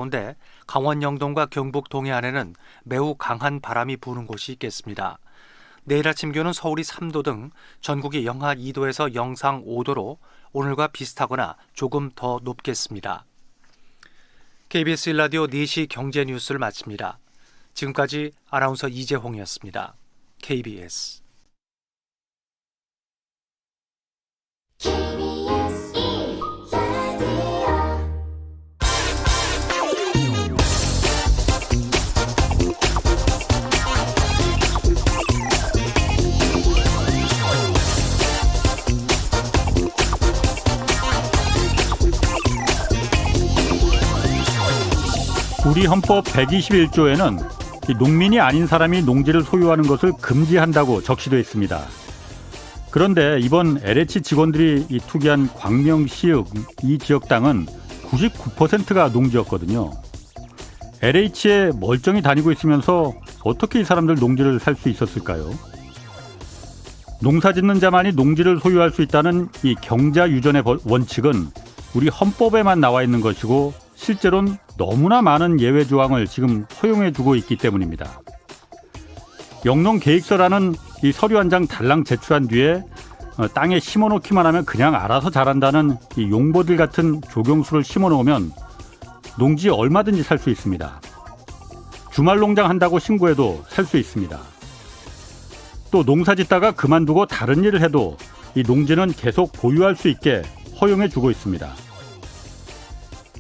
가운데 강원 영동과 경북 동해안에는 매우 강한 바람이 부는 곳이 있겠습니다. 내일 아침 기온은 서울이 3도 등 전국이 영하 2도에서 영상 5도로 오늘과 비슷하거나 조금 더 높겠습니다. KBS 1라디오 4시 경제 뉴스를 마칩니다. 지금까지 아나운서 이재홍이었습니다. KBS 우리 헌법 121조에는 농민이 아닌 사람이 농지를 소유하는 것을 금지한다고 적시되어 있습니다. 그런데 이번 LH 직원들이 투기한 광명시읍 이 지역 땅은 99%가 농지였거든요. LH에 멀쩡히 다니고 있으면서 어떻게 이 사람들 농지를 살 수 있었을까요? 농사 짓는 자만이 농지를 소유할 수 있다는 이 경자유전의 원칙은 우리 헌법에만 나와 있는 것이고 실제로는 너무나 많은 예외 조항을 지금 허용해주고 있기 때문입니다. 영농계획서라는 이 서류 한 장 달랑 제출한 뒤에 땅에 심어놓기만 하면 그냥 알아서 자란다는 이 용보들 같은 조경수를 심어놓으면 농지 얼마든지 살 수 있습니다. 주말 농장 한다고 신고해도 살 수 있습니다. 또 농사 짓다가 그만두고 다른 일을 해도 이 농지는 계속 보유할 수 있게 허용해주고 있습니다.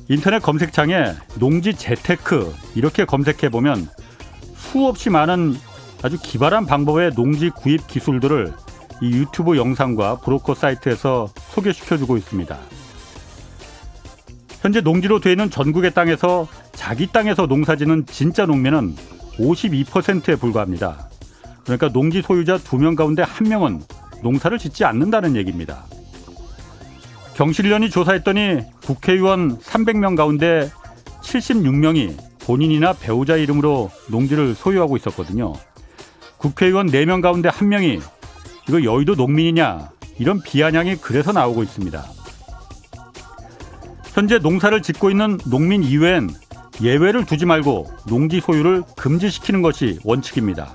인터넷 검색창에 농지 재테크 이렇게 검색해보면 수없이 많은 아주 기발한 방법의 농지 구입 기술들을 이 유튜브 영상과 브로커 사이트에서 소개시켜주고 있습니다. 현재 농지로 되어 있는 전국의 땅에서 자기 땅에서 농사짓는 진짜 농민은 52%에 불과합니다. 그러니까 농지 소유자 2명 가운데 1명은 농사를 짓지 않는다는 얘기입니다. 경실련이 조사했더니 국회의원 300명 가운데 76명이 본인이나 배우자 이름으로 농지를 소유하고 있었거든요. 국회의원 4명 가운데 1명이 이거 여의도 농민이냐 이런 비아냥이 그래서 나오고 있습니다. 현재 농사를 짓고 있는 농민 이외엔 예외를 두지 말고 농지 소유를 금지시키는 것이 원칙입니다.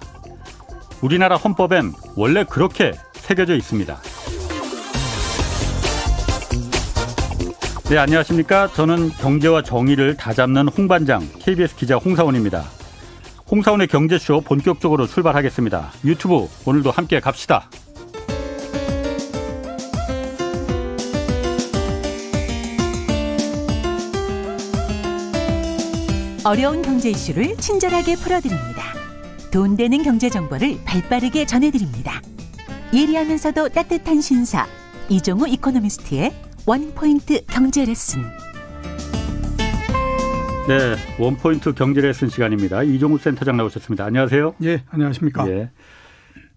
우리나라 헌법엔 원래 그렇게 새겨져 있습니다. 네, 안녕하십니까. 저는 경제와 정의를 다잡는 홍반장 KBS 기자 홍사원입니다. 홍사원의 경제쇼 본격적으로 출발하겠습니다. 유튜브 오늘도 함께 갑시다. 어려운 경제 이슈를 친절하게 풀어드립니다. 돈 되는 경제 정보를 발빠르게 전해드립니다. 예리하면서도 따뜻한 신사 이종우 이코노미스트의 원포인트 경제 레슨. 네, 원포인트 경제 레슨 시간입니다. 이종우 센터장 나오셨습니다. 안녕하세요. 예, 안녕하십니까. 예.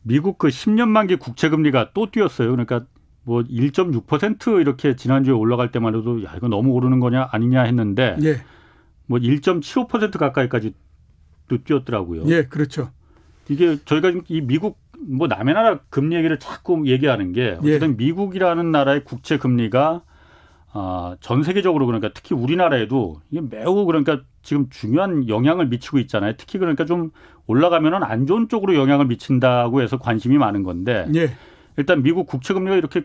미국 그 10년 만기 국채 금리가 또 뛰었어요. 그러니까 뭐 1.6% 이렇게 지난주에 올라갈 때만 해도 야, 이거 너무 오르는 거냐 아니냐 했는데 예. 뭐 1.75% 가까이까지 또 뛰었더라고요. 예, 그렇죠. 이게 저희가 이 미국 뭐 남의 나라 금리 얘기를 자꾸 얘기하는 게 어쨌든 미국이라는 나라의 국채 금리가 전 세계적으로 그러니까 특히 우리나라에도 이게 매우 그러니까 지금 중요한 영향을 미치고 있잖아요. 특히 그러니까 좀 올라가면은 안 좋은 쪽으로 영향을 미친다고 해서 관심이 많은 건데 일단 미국 국채 금리가 이렇게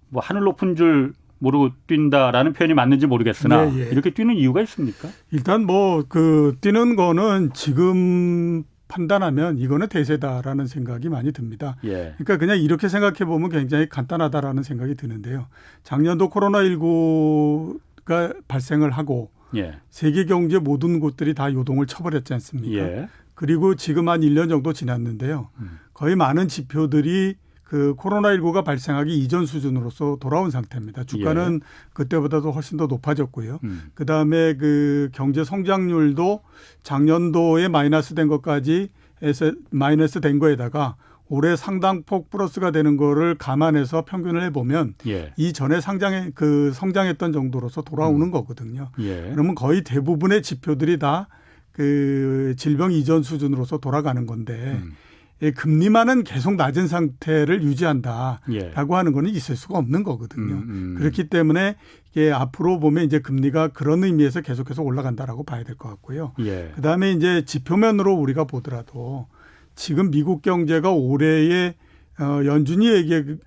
뭐 하늘 높은 줄 모르고 뛴다라는 표현이 맞는지 모르겠으나 이렇게 뛰는 이유가 있습니까? 일단 뭐 그 뛰는 거는 지금 판단하면 이거는 대세다라는 생각이 많이 듭니다. 그러니까 그냥 이렇게 생각해 보면 굉장히 간단하다라는 생각이 드는데요. 작년도 코로나19가 발생을 하고 세계 경제 모든 곳들이 다 요동을 쳐버렸지 않습니까? 그리고 지금 한 1년 정도 지났는데요. 거의 많은 지표들이 그 코로나19가 발생하기 이전 수준으로서 돌아온 상태입니다. 주가는 그때보다도 훨씬 더 높아졌고요. 그다음에 그 경제 성장률도 작년도에 마이너스 된 것까지 해서 마이너스 된 거에다가 올해 상당폭 플러스가 되는 거를 감안해서 평균을 해보면 이전에 성장했던 정도로서 돌아오는 거거든요. 그러면 거의 대부분의 지표들이 다 그 질병 이전 수준으로서 돌아가는 건데 금리만은 계속 낮은 상태를 유지한다라고 예. 하는 거는 있을 수가 없는 거거든요. 그렇기 때문에 이게 앞으로 보면 이제 금리가 그런 의미에서 계속해서 올라간다라고 봐야 될 것 같고요. 예. 그다음에 이제 지표면으로 우리가 보더라도 지금 미국 경제가 올해에 연준이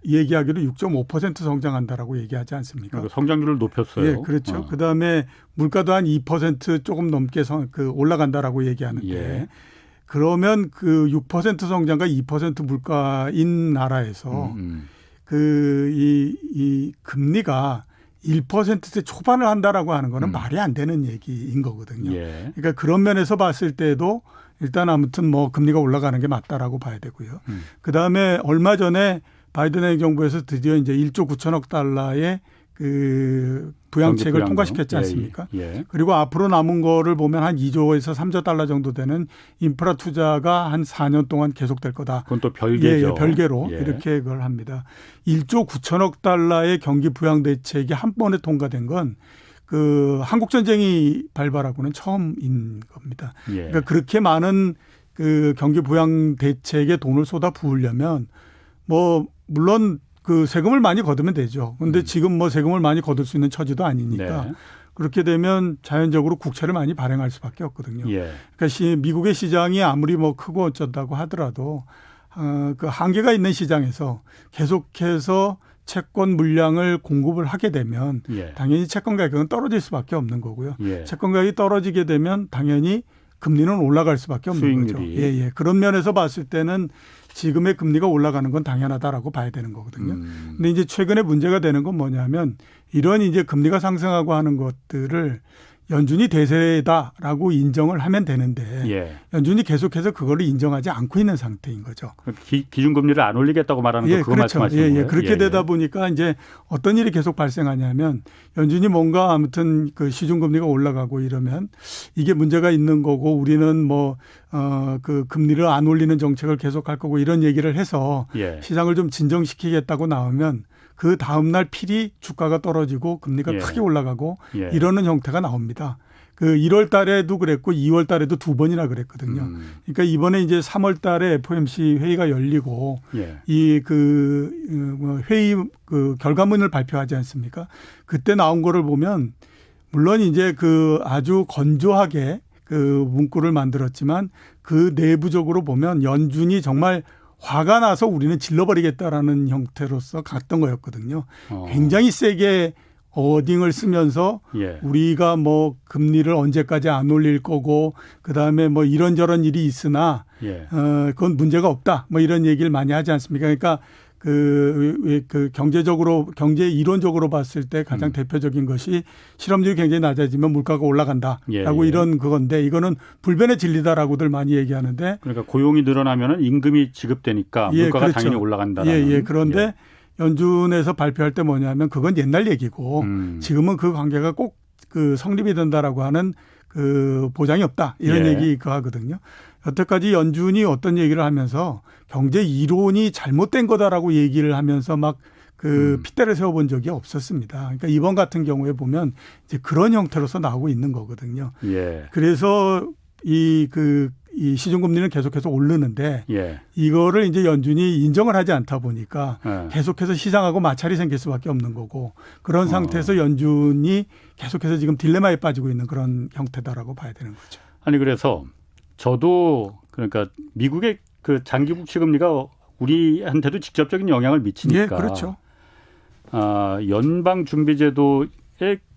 얘기하기로 6.5% 성장한다라고 얘기하지 않습니까? 그러니까 성장률을 높였어요. 예, 그렇죠. 그다음에 물가도 한 2% 조금 넘게 올라간다라고 얘기하는데 예. 그러면 그 6% 성장과 2% 물가인 나라에서 이 금리가 1%대 초반을 한다라고 하는 거는 말이 안 되는 얘기인 거거든요. 예. 그러니까 그런 면에서 봤을 때도 일단 아무튼 뭐 금리가 올라가는 게 맞다라고 봐야 되고요. 그다음에 얼마 전에 바이든 행정부에서 드디어 이제 1조 9천억 달러의 그 부양책을 부양금. 통과시켰지 않습니까? 예. 그리고 앞으로 남은 거를 보면 한 2조에서 3조 달러 정도 되는 인프라 투자가 한 4년 동안 계속될 거다. 그건 또 별개죠. 예, 별개로 예. 이렇게 그걸 합니다. 1조 9천억 달러의 경기 부양 대책이 한 번에 통과된 건 그 한국 전쟁이 발발하고는 처음인 겁니다. 예. 그러니까 그렇게 많은 그 경기 부양 대책에 돈을 쏟아 부으려면 뭐 물론 그 세금을 많이 거두면 되죠. 그런데 지금 뭐 세금을 많이 거둘 수 있는 처지도 아니니까 네. 그렇게 되면 자연적으로 국채를 많이 발행할 수밖에 없거든요. 예. 그러니까 미국의 시장이 아무리 뭐 크고 어쩐다고 하더라도 그 한계가 있는 시장에서 계속해서 채권 물량을 공급을 하게 되면 예. 당연히 채권 가격은 떨어질 수밖에 없는 거고요. 예. 채권 가격이 떨어지게 되면 당연히 금리는 올라갈 수밖에 없는 거죠. 수익률이. 예, 예. 그런 면에서 봤을 때는 지금의 금리가 올라가는 건 당연하다라고 봐야 되는 거거든요. 근데 이제 최근에 문제가 되는 건 뭐냐면 이런 이제 금리가 상승하고 하는 것들을 연준이 대세다라고 인정을 하면 되는데 예. 연준이 계속해서 그거를 인정하지 않고 있는 상태인 거죠. 기준금리를 안 올리겠다고 말하는 거 그거 그렇죠. 말씀하시는 거예요? 그렇게 되다 보니까 이제 어떤 일이 계속 발생하냐면 연준이 뭔가 아무튼 그 시중금리가 올라가고 이러면 이게 문제가 있는 거고 우리는 그 금리를 안 올리는 정책을 계속할 거고 이런 얘기를 해서 예. 시장을 좀 진정시키겠다고 나오면 그 다음 날 필히 주가가 떨어지고 금리가 예. 크게 올라가고 예. 이러는 형태가 나옵니다. 그 1월 달에도 그랬고 2월 달에도 두 번이나 그랬거든요. 그러니까 이번에 이제 3월 달에 FOMC 회의가 열리고 예. 회의 그 결과문을 발표하지 않습니까? 그때 나온 거를 보면 물론 이제 그 아주 건조하게 그 문구를 만들었지만 그 내부적으로 보면 연준이 정말 화가 나서 우리는 질러버리겠다라는 형태로서 갔던 거였거든요. 굉장히 세게 어딩을 쓰면서 예. 우리가 뭐 금리를 언제까지 안 올릴 거고 그다음에 뭐 이런저런 일이 있으나 예. 그건 문제가 없다. 뭐 이런 얘기를 많이 하지 않습니까? 그러니까 그 경제 이론적으로 봤을 때 가장 대표적인 것이 실업률이 굉장히 낮아지면 물가가 올라간다라고 예. 이런 그건데 이거는 불변의 진리다라고들 많이 얘기하는데 그러니까 고용이 늘어나면은 임금이 지급되니까 물가가 그렇죠. 당연히 올라간다라는. 그런데 연준에서 발표할 때 뭐냐면 그건 옛날 얘기고 지금은 그 관계가 꼭 그 성립이 된다라고 하는 그 보장이 없다. 이런 얘기 그 하거든요. 여태까지 연준이 어떤 얘기를 하면서 경제 이론이 잘못된 거다라고 얘기를 하면서 막 그 핏대를 세워본 적이 없었습니다. 그러니까 이번 같은 경우에 보면 이제 그런 형태로서 나오고 있는 거거든요. 예. 그래서 이 시중금리는 계속해서 오르는데 이거를 이제 연준이 인정을 하지 않다 보니까 계속해서 시장하고 마찰이 생길 수밖에 없는 거고 그런 상태에서 연준이 계속해서 지금 딜레마에 빠지고 있는 그런 형태다라고 봐야 되는 거죠. 아니 그래서 저도 그러니까 미국의 그 장기 국채 금리가 우리한테도 직접적인 영향을 미치니까. 예, 그렇죠. 연방준비제도의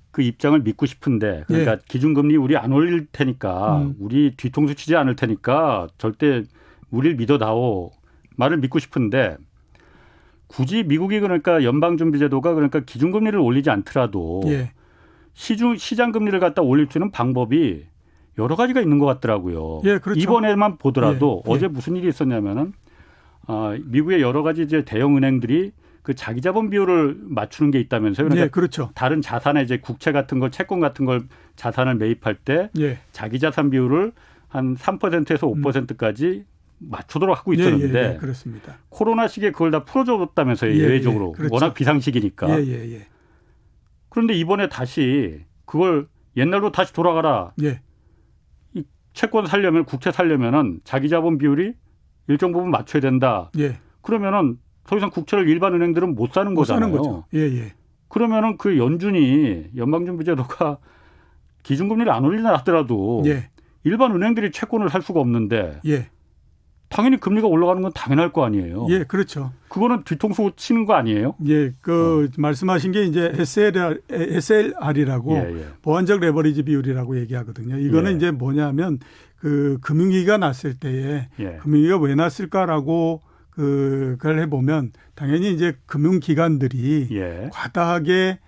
그 입장을 믿고 싶은데 그러니까 기준금리 우리 안 올릴 테니까 우리 뒤통수 치지 않을 테니까 절대 우리를 믿어다오 말을 믿고 싶은데 굳이 미국이 그러니까 연방준비제도가 그러니까 기준금리를 올리지 않더라도 시장금리를 갖다 올릴 수 있는 방법이 여러 가지가 있는 것 같더라고요. 예, 그렇죠. 이번에만 보더라도 어제 무슨 일이 있었냐면은 미국의 여러 가지 이제 대형 은행들이 그 자기 자본 비율을 맞추는 게 있다면서요. 그러니까 그렇죠. 다른 자산에 이제 국채 같은 걸, 채권 같은 걸 자산을 매입할 때 자기 자산 비율을 한 3%에서 5%까지 맞추도록 하고 있었는데 그렇습니다. 코로나 시기에 그걸 다 풀어줬다면서요. 예외적으로. 그렇죠. 워낙 비상시기니까. 그런데 이번에 다시 그걸 옛날로 다시 돌아가라. 이 채권 살려면 국채 살려면은 자기 자본 비율이 일정 부분 맞춰야 된다. 예. 그러면은 더 이상 국채를 일반 은행들은 못 사는 못 거잖아요. 사는 거죠. 예, 예. 그러면은 그 연준이 연방준비제도가 기준금리를 안 올리나 하더라도 예. 일반 은행들이 채권을 할 수가 없는데 예. 당연히 금리가 올라가는 건 당연할 거 아니에요. 예, 그렇죠. 그거는 뒤통수 치는 거 아니에요? 예, 말씀하신 게 이제 SLR이라고 예, 예. 보완적 레버리지 비율이라고 얘기하거든요. 이거는 예. 이제 뭐냐면 그 금융위기가 났을 때에 예. 금융위기가 왜 났을까라고 그걸 해보면 당연히 이제 금융기관들이 예. 과다하게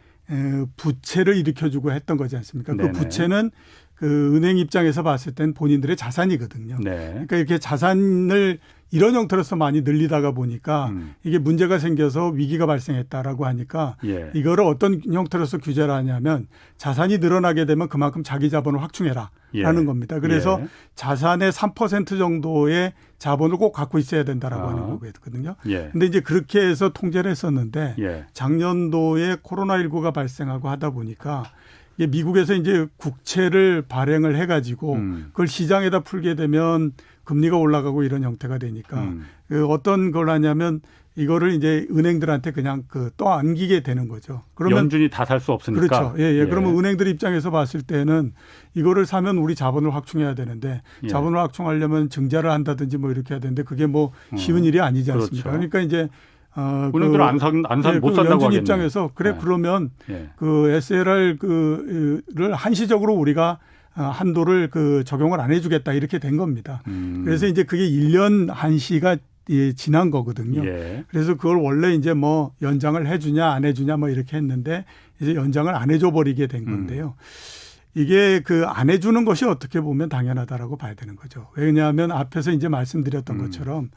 부채를 일으켜주고 했던 거지 않습니까? 네네. 그 부채는 그 은행 입장에서 봤을 땐 본인들의 자산이거든요. 네. 그러니까 이렇게 자산을 이런 형태로서 많이 늘리다가 보니까 이게 문제가 생겨서 위기가 발생했다라고 하니까 예. 이거를 어떤 형태로서 규제를 하냐면 자산이 늘어나게 되면 그만큼 자기 자본을 확충해라 예. 라는 겁니다. 그래서 예. 자산의 3% 정도의 자본을 꼭 갖고 있어야 된다라고 하는 거거든요. 예. 근데 이제 그렇게 해서 통제를 했었는데 예. 작년도에 코로나19가 발생하고 하다 보니까 이게 미국에서 이제 국채를 발행을 해가지고 그걸 시장에다 풀게 되면 금리가 올라가고 이런 형태가 되니까 그 어떤 걸 하냐면 이거를 이제 은행들한테 그냥 떠안기게 되는 거죠. 그러면 연준이 다 살 수 없으니까. 그렇죠. 예, 예. 그러면 은행들 입장에서 봤을 때는 이거를 사면 우리 자본을 확충해야 되는데 예. 자본을 확충하려면 증자를 한다든지 뭐 이렇게 해야 되는데 그게 뭐 쉬운 일이 아니지 않습니까? 그렇죠. 그러니까 이제 은행들은 못 산다고 연준 하겠네요. 입장에서 그래 네. 그러면 예. 그 SLR를 한시적으로 우리가 한도를 적용을 안 해주겠다 이렇게 된 겁니다. 그래서 이제 그게 1년 한시가 지난 거거든요. 예. 그래서 그걸 원래 이제 뭐 연장을 해주냐 안 해주냐 뭐 이렇게 했는데 이제 연장을 안 해줘 버리게 된 건데요. 이게 안 해주는 것이 어떻게 보면 당연하다라고 봐야 되는 거죠. 왜냐하면 앞에서 이제 말씀드렸던 것처럼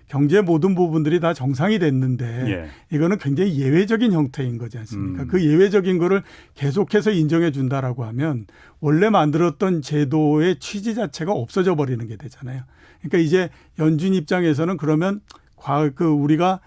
경제 모든 부분들이 다 정상이 됐는데 예. 이거는 굉장히 예외적인 형태인 거지 않습니까? 그 예외적인 거를 계속해서 인정해 준다라고 하면 원래 만들었던 제도의 취지 자체가 없어져 버리는 게 되잖아요. 그러니까 이제 연준 입장에서는 그러면 우리가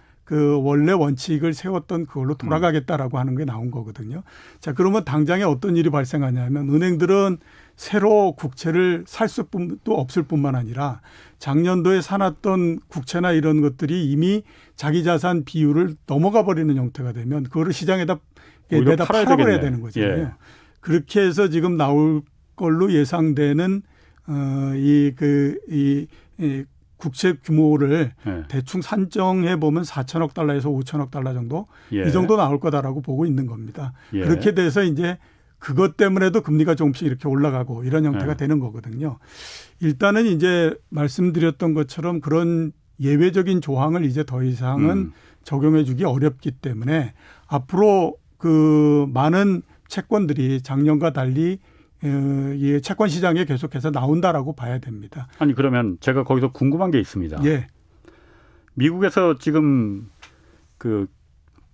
원래 원칙을 세웠던 그걸로 돌아가겠다라고 하는 게 나온 거거든요. 자, 그러면 당장에 어떤 일이 발생하냐면 은행들은 새로 국채를 살 수도 없을 뿐만 아니라 작년도에 사놨던 국채나 이런 것들이 이미 자기 자산 비율을 넘어가 버리는 형태가 되면 그거를 시장에다 내다 팔아버려야 되는 거잖아요. 예. 그렇게 해서 지금 나올 걸로 예상되는 국채 규모를 대충 산정해 보면 4천억 달러에서 5천억 달러 정도 예. 이 정도 나올 거다라고 보고 있는 겁니다. 예. 그렇게 돼서 이제 그것 때문에도 금리가 조금씩 이렇게 올라가고 이런 형태가 되는 거거든요. 일단은 이제 말씀드렸던 것처럼 그런 예외적인 조항을 이제 더 이상은 적용해 주기 어렵기 때문에 앞으로 많은 채권들이 작년과 달리 이 채권 시장에 계속해서 나온다라고 봐야 됩니다. 아니 그러면 제가 거기서 궁금한 게 있습니다. 예. 미국에서 지금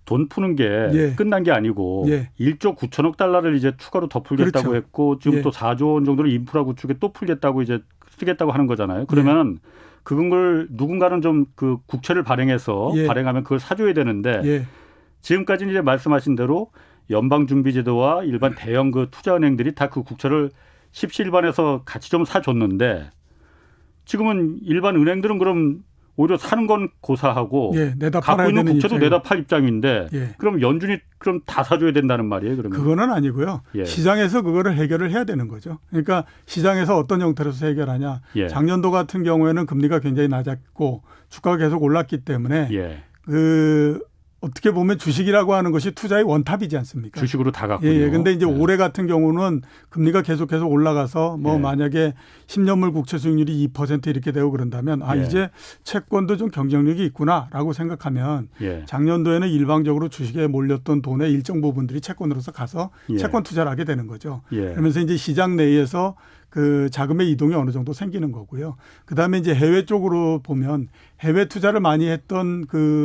돈 푸는 게 끝난 게 아니고 1조 9천억 달러를 이제 추가로 더 풀겠다고 그렇죠. 했고 지금 또 4조 원 정도를 인프라 구축에 또 풀겠다고 이제 쓰겠다고 하는 거잖아요. 그러면 그걸 누군가는 좀 국채를 발행해서 발행하면 그걸 사줘야 되는데 지금까지는 이제 말씀하신 대로 연방준비제도와 일반 대형 투자은행들이 다 그 국채를 십시일반해서 같이 좀 사줬는데 지금은 일반 은행들은 그럼 오히려 사는 건 고사하고 내다 갖고 있는 국채도 내다 팔 입장인데 예. 그럼 연준이 그럼 다 사줘야 된다는 말이에요. 그러면 그거는 아니고요. 예. 시장에서 그거를 해결을 해야 되는 거죠. 그러니까 시장에서 어떤 형태로서 해결하냐. 예. 작년도 같은 경우에는 금리가 굉장히 낮았고 주가가 계속 올랐기 때문에 예. 어떻게 보면 주식이라고 하는 것이 투자의 원탑이지 않습니까? 주식으로 다 갖고요. 예. 근데 이제 올해 같은 경우는 금리가 계속해서 올라가서 만약에 10년물 국채 수익률이 2% 이렇게 되고 그런다면 이제 채권도 좀 경쟁력이 있구나라고 생각하면 작년도에는 일방적으로 주식에 몰렸던 돈의 일정 부분들이 채권으로서 가서 채권 투자를 하게 되는 거죠. 그러면서 이제 시장 내에서 자금의 이동이 어느 정도 생기는 거고요. 그다음에 이제 해외 쪽으로 보면 해외 투자를 많이 했던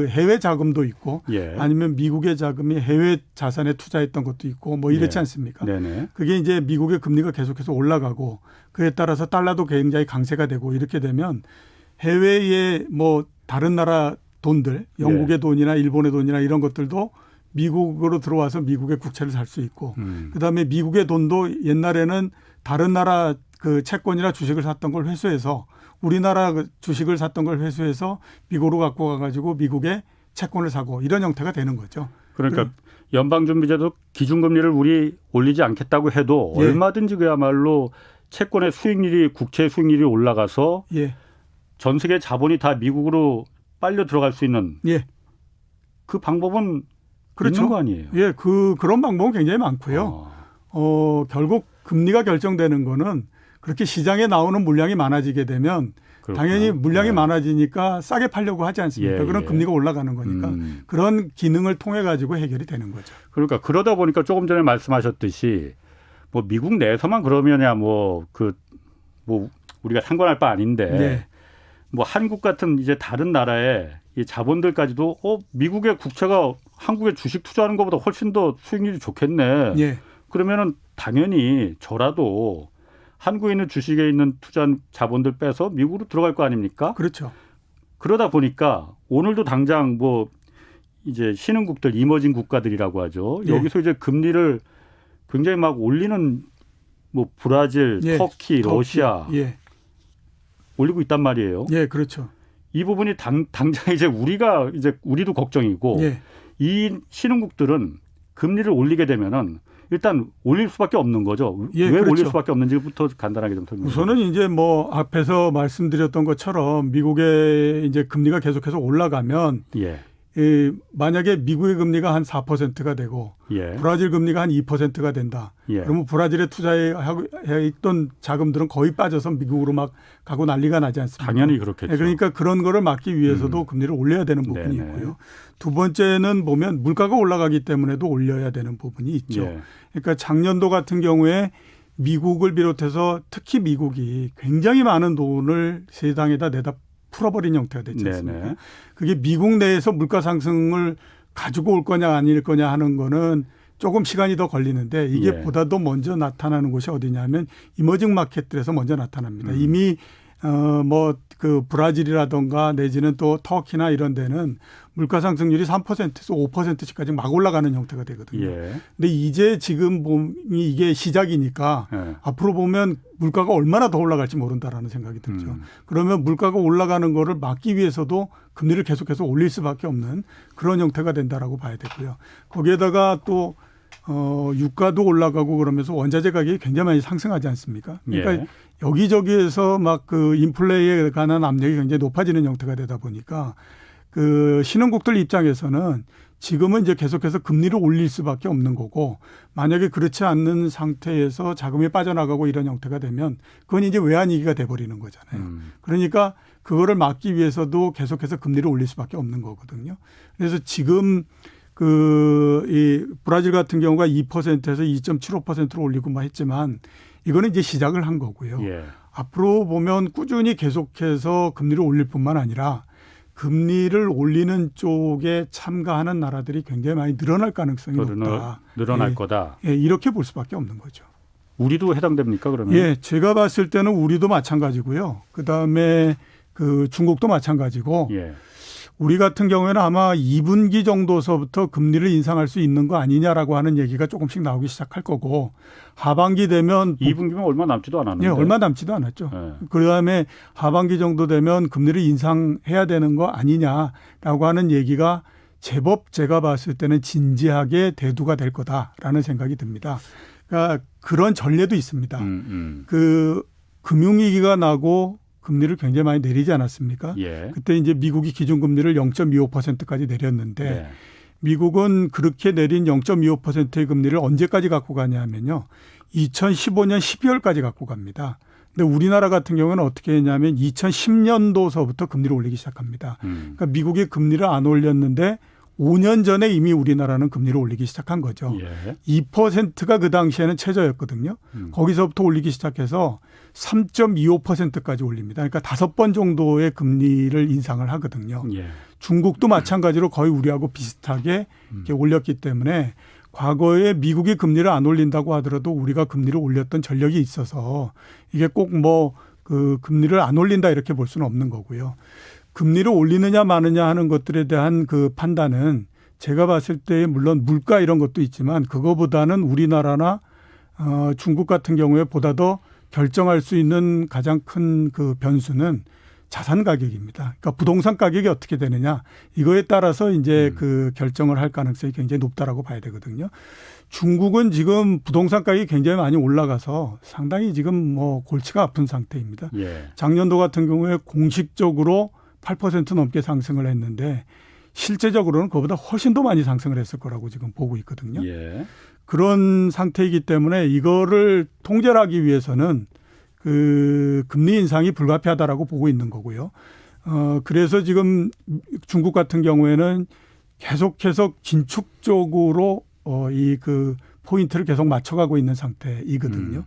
해외 자금도 있고 아니면 미국의 자금이 해외 자산에 투자했던 것도 있고 뭐 이렇지 않습니까? 네네. 그게 이제 미국의 금리가 계속해서 올라가고 그에 따라서 달러도 굉장히 강세가 되고 이렇게 되면 해외의 다른 나라 돈들, 영국의 돈이나 일본의 돈이나 이런 것들도 미국으로 들어와서 미국의 국채를 살 수 있고 그다음에 미국의 돈도 옛날에는 다른 나라 그 채권이나 주식을 샀던 걸 회수해서 우리나라 그 주식을 샀던 걸 회수해서 미국으로 갖고 가가지고 미국의 채권을 사고 이런 형태가 되는 거죠. 그러니까 연방준비제도 기준금리를 우리 올리지 않겠다고 해도 예. 얼마든지 그야말로 채권의 수익률이 국채 수익률이 올라가서 예. 전 세계 자본이 다 미국으로 빨려 들어갈 수 있는 예. 그 방법은 그렇죠. 있는 거 아니에요? 예, 그런 방법은 굉장히 많고요. 결국 금리가 결정되는 거는 그렇게 시장에 나오는 물량이 많아지게 되면 그렇구나. 당연히 물량이 네. 많아지니까 싸게 팔려고 하지 않습니까? 예, 그럼 예. 금리가 올라가는 거니까 그런 기능을 통해 가지고 해결이 되는 거죠. 그러니까 그러다 보니까 조금 전에 말씀하셨듯이 뭐 미국 내에서만 그러면야 뭐 우리가 상관할 바 아닌데 네. 뭐 한국 같은 이제 다른 나라의 이 자본들까지도 미국의 국채가 한국에 주식 투자하는 것보다 훨씬 더 수익률이 좋겠네. 예. 그러면은 당연히 저라도 한국에 있는 주식에 있는 투자한 자본들 빼서 미국으로 들어갈 거 아닙니까? 그렇죠. 그러다 보니까 오늘도 당장 뭐 이제 신흥국들 이머징 국가들이라고 하죠. 예. 여기서 이제 금리를 굉장히 막 올리는 뭐 브라질, 예. 터키, 러시아 예. 올리고 있단 말이에요. 예, 그렇죠. 이 부분이 당장 이제 우리도 걱정이고 예. 이 신흥국들은 금리를 올리게 되면은 일단 올릴 수밖에 없는 거죠. 예, 왜 그렇죠. 올릴 수밖에 없는지부터 간단하게 좀 설명해 주세요. 우선은 이제 뭐 앞에서 말씀드렸던 것처럼 미국의 이제 금리가 계속해서 올라가면 예. 만약에 미국의 금리가 한 4%가 되고 예. 브라질 금리가 한 2%가 된다. 예. 그러면 브라질에 투자해 있던 자금들은 거의 빠져서 미국으로 막 가고 난리가 나지 않습니까? 당연히 그렇겠죠. 그러니까 그런 거를 막기 위해서도 금리를 올려야 되는 부분이 네네. 있고요. 두 번째는 보면 물가가 올라가기 때문에도 올려야 되는 부분이 있죠. 예. 그러니까 작년도 같은 경우에 미국을 비롯해서 특히 미국이 굉장히 많은 돈을 세상에다 내다 풀어버린 형태가 됐지 않습니까? 네네. 그게 미국 내에서 물가 상승을 가지고 올 거냐 아닐 거냐 하는 거는 조금 시간이 더 걸리는데 이게 예. 보다도 먼저 나타나는 곳이 어디냐면 이머징 마켓들에서 먼저 나타납니다. 이미 뭐 그 브라질이라든가 내지는 또 터키나 이런 데는 물가 상승률이 3%에서 5%씩까지 막 올라가는 형태가 되거든요. 예. 근데 이제 지금 보면 이게 시작이니까 예. 앞으로 보면 물가가 얼마나 더 올라갈지 모른다라는 생각이 들죠. 그러면 물가가 올라가는 거를 막기 위해서도 금리를 계속해서 올릴 수밖에 없는 그런 형태가 된다라고 봐야 되고요. 거기에다가 또 유가도 올라가고 그러면서 원자재 가격이 굉장히 많이 상승하지 않습니까? 그러니까 예. 여기저기에서 막 그 인플레이에 관한 압력이 굉장히 높아지는 형태가 되다 보니까 그 신흥국들 입장에서는 지금은 이제 계속해서 금리를 올릴 수밖에 없는 거고 만약에 그렇지 않는 상태에서 자금이 빠져나가고 이런 형태가 되면 그건 이제 외환위기가 돼버리는 거잖아요. 그러니까 그거를 막기 위해서도 계속해서 금리를 올릴 수밖에 없는 거거든요. 그래서 지금 이 브라질 같은 경우가 2%에서 2.75%로 올리고 막 했지만 이거는 이제 시작을 한 거고요. 예. 앞으로 보면 꾸준히 계속해서 금리를 올릴 뿐만 아니라 금리를 올리는 쪽에 참가하는 나라들이 굉장히 많이 늘어날 가능성이 높다. 늘어날 예. 거다. 예, 이렇게 볼 수밖에 없는 거죠. 우리도 해당됩니까 그러면? 예, 제가 봤을 때는 우리도 마찬가지고요. 그다음에 그 중국도 마찬가지고 예. 우리 같은 경우에는 아마 2분기 정도서부터 금리를 인상할 수 있는 거 아니냐라고 하는 얘기가 조금씩 나오기 시작할 거고 하반기 되면 2분기면 얼마 남지도 않았는데. 예, 얼마 남지도 않았죠. 예. 그다음에 하반기 정도 되면 금리를 인상해야 되는 거 아니냐라고 하는 얘기가 제법 제가 봤을 때는 진지하게 대두가 될 거다라는 생각이 듭니다. 그러니까 그런 전례도 있습니다. 그 금융위기가 나고 금리를 굉장히 많이 내리지 않았습니까? 예. 그때 이제 미국이 기준금리를 0.25%까지 내렸는데 예. 미국은 그렇게 내린 0.25%의 금리를 언제까지 갖고 가냐면요. 2015년 12월까지 갖고 갑니다. 근데 우리나라 같은 경우는 어떻게 했냐면 2010년도서부터 금리를 올리기 시작합니다. 그러니까 미국이 금리를 안 올렸는데 5년 전에 이미 우리나라는 금리를 올리기 시작한 거죠. 예. 2%가 그 당시에는 최저였거든요. 거기서부터 올리기 시작해서 3.25%까지 올립니다. 그러니까 5번 정도의 금리를 인상을 하거든요. 예. 중국도 마찬가지로 거의 우리하고 비슷하게 이렇게 올렸기 때문에 과거에 미국이 금리를 안 올린다고 하더라도 우리가 금리를 올렸던 전력이 있어서 이게 꼭 뭐 그 금리를 안 올린다 이렇게 볼 수는 없는 거고요. 금리를 올리느냐 마느냐 하는 것들에 대한 그 판단은 제가 봤을 때 물론 물가 이런 것도 있지만 그거보다는 우리나라나 중국 같은 경우에 보다 더 결정할 수 있는 가장 큰 그 변수는 자산 가격입니다. 그러니까 부동산 가격이 어떻게 되느냐 이거에 따라서 이제 그 결정을 할 가능성이 굉장히 높다라고 봐야 되거든요. 중국은 지금 부동산 가격이 굉장히 많이 올라가서 상당히 지금 뭐 골치가 아픈 상태입니다. 예. 작년도 같은 경우에 공식적으로 8% 넘게 상승을 했는데 실제적으로는 그보다 훨씬 더 많이 상승을 했을 거라고 지금 보고 있거든요. 예. 그런 상태이기 때문에 이거를 통제를 하기 위해서는 그 금리 인상이 불가피하다라고 보고 있는 거고요. 그래서 지금 중국 같은 경우에는 계속해서 긴축적으로 이 그 포인트를 계속 맞춰가고 있는 상태이거든요.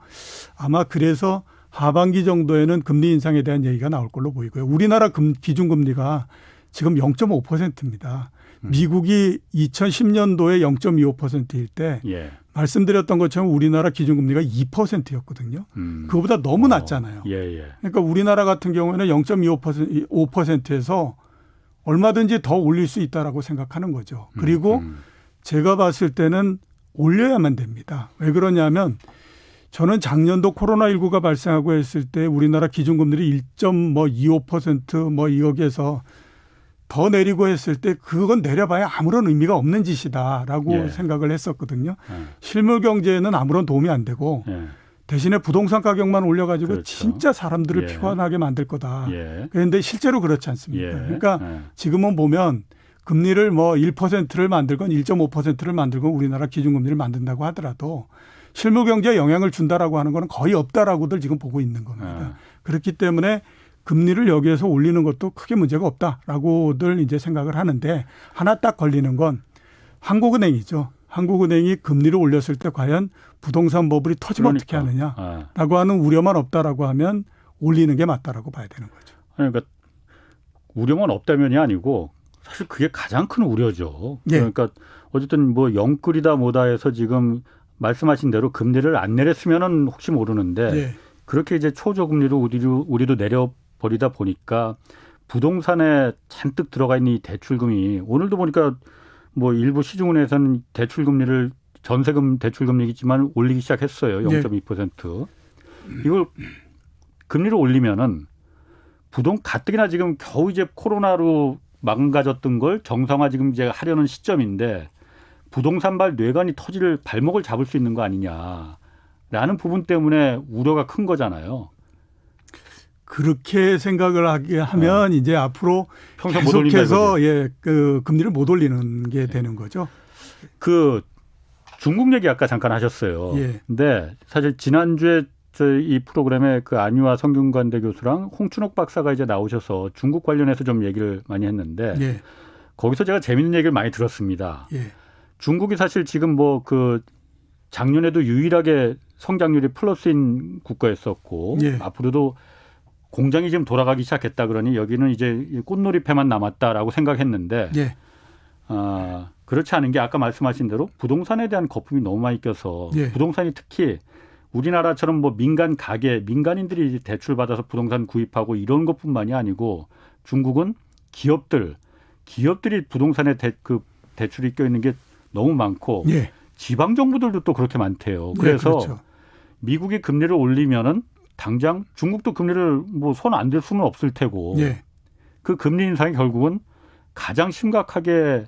아마 그래서 하반기 정도에는 금리 인상에 대한 얘기가 나올 걸로 보이고요. 우리나라 기준금리가 지금 0.5%입니다. 미국이 2010년도에 0.25%일 때 예. 말씀드렸던 것처럼 우리나라 기준금리가 2%였거든요. 그거보다 너무 낮잖아요. 예, 예. 그러니까 우리나라 같은 경우에는 0.25%에서 얼마든지 더 올릴 수 있다라고 생각하는 거죠. 그리고 제가 봤을 때는 올려야만 됩니다. 왜 그러냐면 저는 작년도 코로나19가 발생하고 했을 때 우리나라 기준금리를 1.25% 뭐 여기에서 더 내리고 했을 때 그건 내려봐야 아무런 의미가 없는 짓이다라고 예. 생각을 했었거든요. 실물 경제에는 아무런 도움이 안 되고 예. 대신에 부동산 가격만 올려가지고 그렇죠. 진짜 사람들을 예. 피곤하게 만들 거다. 예. 그런데 실제로 그렇지 않습니까? 예. 그러니까 예. 지금은 보면 금리를 뭐 1%를 만들건 1.5%를 만들건 우리나라 기준금리를 만든다고 하더라도 실물 경제에 영향을 준다라고 하는 거는 거의 없다라고들 지금 보고 있는 겁니다. 그렇기 때문에 금리를 여기에서 올리는 것도 크게 문제가 없다라고들 이제 생각을 하는데 하나 딱 걸리는 건 한국은행이죠. 한국은행이 금리를 올렸을 때 과연 부동산 버블이 터지면 어떻게 하느냐라고 하는 우려만 없다라고 하면 올리는 게 맞다라고 봐야 되는 거죠. 그러니까 우려만 없다면이 아니고 사실 그게 가장 큰 우려죠. 예. 그러니까 어쨌든 뭐 영끌이다 뭐다 해서 지금 말씀하신 대로 금리를 안 내렸으면은 혹시 모르는데 예. 그렇게 이제 초저금리로 우리도 내려버리다 보니까 부동산에 잔뜩 들어가 있는 이 대출금이 오늘도 보니까 뭐 일부 시중은행에서는 대출금리를 전세금 대출금리겠지만 올리기 시작했어요. 0.2%. 이걸 금리를 올리면은 가뜩이나 지금 겨우 이제 코로나로 망가졌던 걸 정상화 지금 이제 하려는 시점인데 부동산발 뇌관이 터질 발목을 잡을 수 있는 거 아니냐라는 부분 때문에 우려가 큰 거잖아요. 그렇게 생각을 하게 하면 이제 앞으로 평생 못 올린다 계속해서 그 금리를 못 올리는 게 되는 거죠. 그 중국 얘기 아까 잠깐 하셨어요. 예. 근데 사실 지난주에 저희 이 프로그램에 그 안유아 성균관대 교수랑 홍춘옥 박사가 이제 나오셔서 중국 관련해서 좀 얘기를 많이 했는데 예. 거기서 제가 재밌는 얘기를 많이 들었습니다. 예. 중국이 사실 지금 뭐 그 작년에도 유일하게 성장률이 플러스인 국가였었고 예. 앞으로도 공장이 지금 돌아가기 시작했다 그러니 여기는 이제 꽃놀이패만 남았다라고 생각했는데 예. 그렇지 않은 게 아까 말씀하신 대로 부동산에 대한 거품이 너무 많이 껴서 예. 부동산이 특히 우리나라처럼 뭐 민간 가게, 민간인들이 대출 받아서 부동산 구입하고 이런 것뿐만이 아니고 중국은 기업들이 부동산에 대출이 껴 있는 게 너무 많고 예. 지방 정부들도 또 그렇게 많대요. 그래서 네, 그렇죠. 미국이 금리를 올리면은 당장 중국도 금리를 뭐 손 안 댈 수는 없을 테고 예. 그 금리 인상이 결국은 가장 심각하게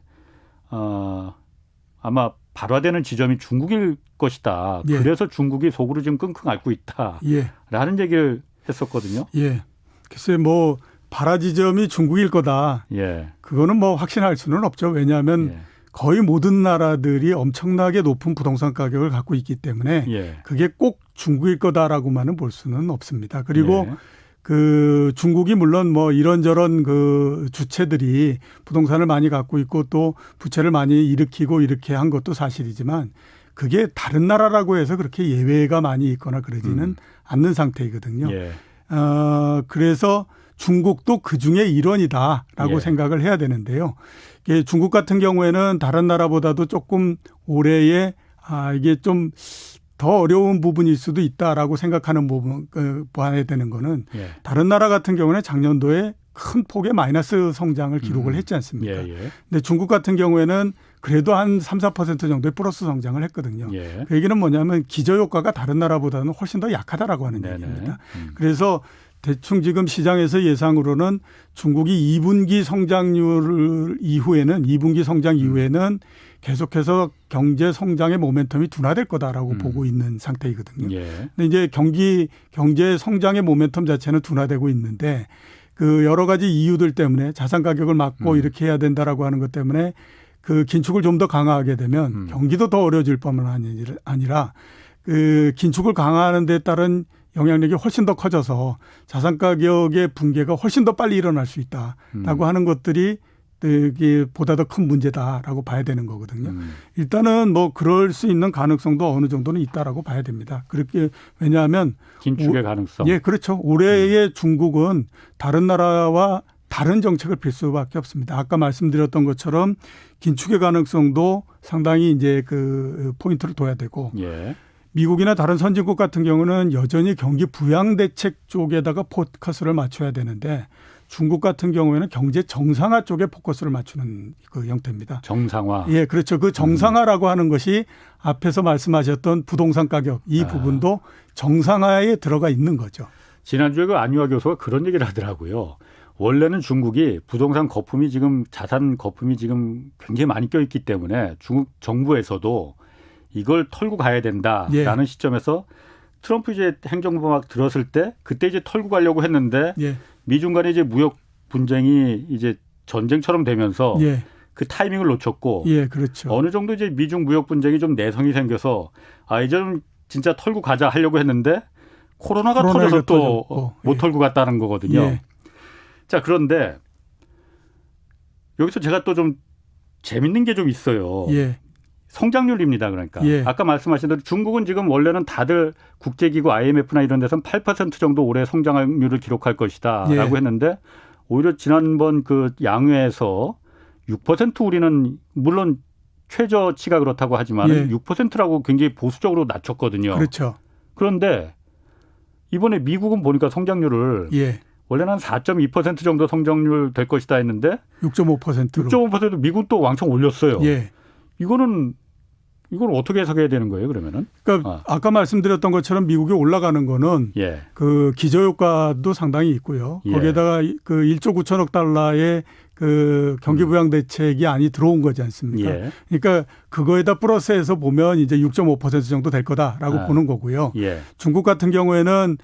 아마 발화되는 지점이 중국일 것이다. 예. 그래서 중국이 속으로 지금 끙끙 앓고 있다라는 예. 얘기를 했었거든요. 예. 글쎄 뭐 발화 지점이 중국일 거다. 예. 그거는 뭐 확신할 수는 없죠. 왜냐하면 예. 거의 모든 나라들이 엄청나게 높은 부동산 가격을 갖고 있기 때문에 예. 그게 꼭 중국일 거다라고만은 볼 수는 없습니다. 그리고 예. 그 중국이 물론 뭐 이런저런 그 주체들이 부동산을 많이 갖고 있고 또 부채를 많이 일으키고 이렇게 한 것도 사실이지만 그게 다른 나라라고 해서 그렇게 예외가 많이 있거나 그러지는 않는 상태이거든요. 예. 그래서 중국도 그중에 일원이다라고 예. 생각을 해야 되는데요. 이게 중국 같은 경우에는 다른 나라보다도 조금 올해에 이게 좀 더 어려운 부분일 수도 있다라고 생각하는 부분 봐야 되는 거는 예. 다른 나라 같은 경우는 작년도에 큰 폭의 마이너스 성장을 기록을 했지 않습니까? 예. 근데 중국 같은 경우에는 그래도 한 3, 4% 정도의 플러스 성장을 했거든요. 예. 그 얘기는 뭐냐면 기저효과가 다른 나라보다는 훨씬 더 약하다라고 하는 네네. 얘기입니다. 그래서 대충 지금 시장에서 예상으로는 중국이 2분기 성장률 이후에는 2분기 성장 이후에는 계속해서 경제 성장의 모멘텀이 둔화될 거다라고 보고 있는 상태이거든요. 예. 근데 이제 경제 성장의 모멘텀 자체는 둔화되고 있는데 그 여러 가지 이유들 때문에 자산 가격을 막고 이렇게 해야 된다라고 하는 것 때문에 그 긴축을 좀 더 강화하게 되면 경기도 더 어려워질 뿐만 아니라 그 긴축을 강화하는 데 따른 영향력이 훨씬 더 커져서 자산 가격의 붕괴가 훨씬 더 빨리 일어날 수 있다라고 하는 것들이 이게 보다 더 큰 문제다라고 봐야 되는 거거든요. 일단은 뭐 그럴 수 있는 가능성도 어느 정도는 있다라고 봐야 됩니다. 그렇게 왜냐하면 긴축의 가능성. 예, 그렇죠. 올해의 중국은 다른 나라와 다른 정책을 필 수밖에 없습니다. 아까 말씀드렸던 것처럼 긴축의 가능성도 상당히 이제 그 포인트를 둬야 되고 예. 미국이나 다른 선진국 같은 경우는 여전히 경기 부양 대책 쪽에다가 포커스를 맞춰야 되는데 중국 같은 경우에는 경제 정상화 쪽에 포커스를 맞추는 그 형태입니다. 정상화. 예, 그렇죠. 그 정상화라고 하는 것이 앞에서 말씀하셨던 부동산 가격 이 부분도 정상화에 들어가 있는 거죠. 지난주에 그 안유아 교수가 그런 얘기를 하더라고요. 원래는 중국이 부동산 거품이 지금 자산 거품이 지금 굉장히 많이 껴있기 때문에 중국 정부에서도 이걸 털고 가야 된다라는 예. 시점에서 트럼프 이제 행정부 막 들었을 때 그때 이제 털고 가려고 했는데 예. 미중 간의 이제 무역 분쟁이 이제 전쟁처럼 되면서 예. 그 타이밍을 놓쳤고 예, 그렇죠. 어느 정도 이제 미중 무역 분쟁이 좀 내성이 생겨서 이제 좀 진짜 털고 가자 하려고 했는데 코로나가 터져서 또 못 예. 털고 갔다는 거거든요. 예. 자, 그런데 여기서 제가 또 좀 재밌는 게 좀 있어요. 예. 성장률입니다. 그러니까 예. 아까 말씀하신 대로 중국은 지금 원래는 다들 국제기구 IMF나 이런 데서는 8% 정도 올해 성장률을 기록할 것이다라고 예. 했는데 오히려 지난번 그 양회에서 6% 우리는 물론 최저치가 그렇다고 하지만 예. 6%라고 굉장히 보수적으로 낮췄거든요. 그렇죠. 그런데 이번에 미국은 보니까 성장률을 예. 원래는 한 4.2% 정도 성장률 될 것이다 했는데 6.5%로. 6.5% 미국은 또 왕창 올렸어요. 예. 이건 어떻게 해석해야 되는 거예요, 그러면은? 그러니까 아까 말씀드렸던 것처럼 미국이 올라가는 거는 예. 그 기저효과도 상당히 있고요. 예. 거기에다가 그 1조 9천억 달러의 그 경기 부양 대책이 안이 들어온 거지 않습니까? 예. 그러니까 그거에다 플러스해서 보면 이제 6.5% 정도 될 거다라고 보는 거고요. 예. 중국 같은 경우에는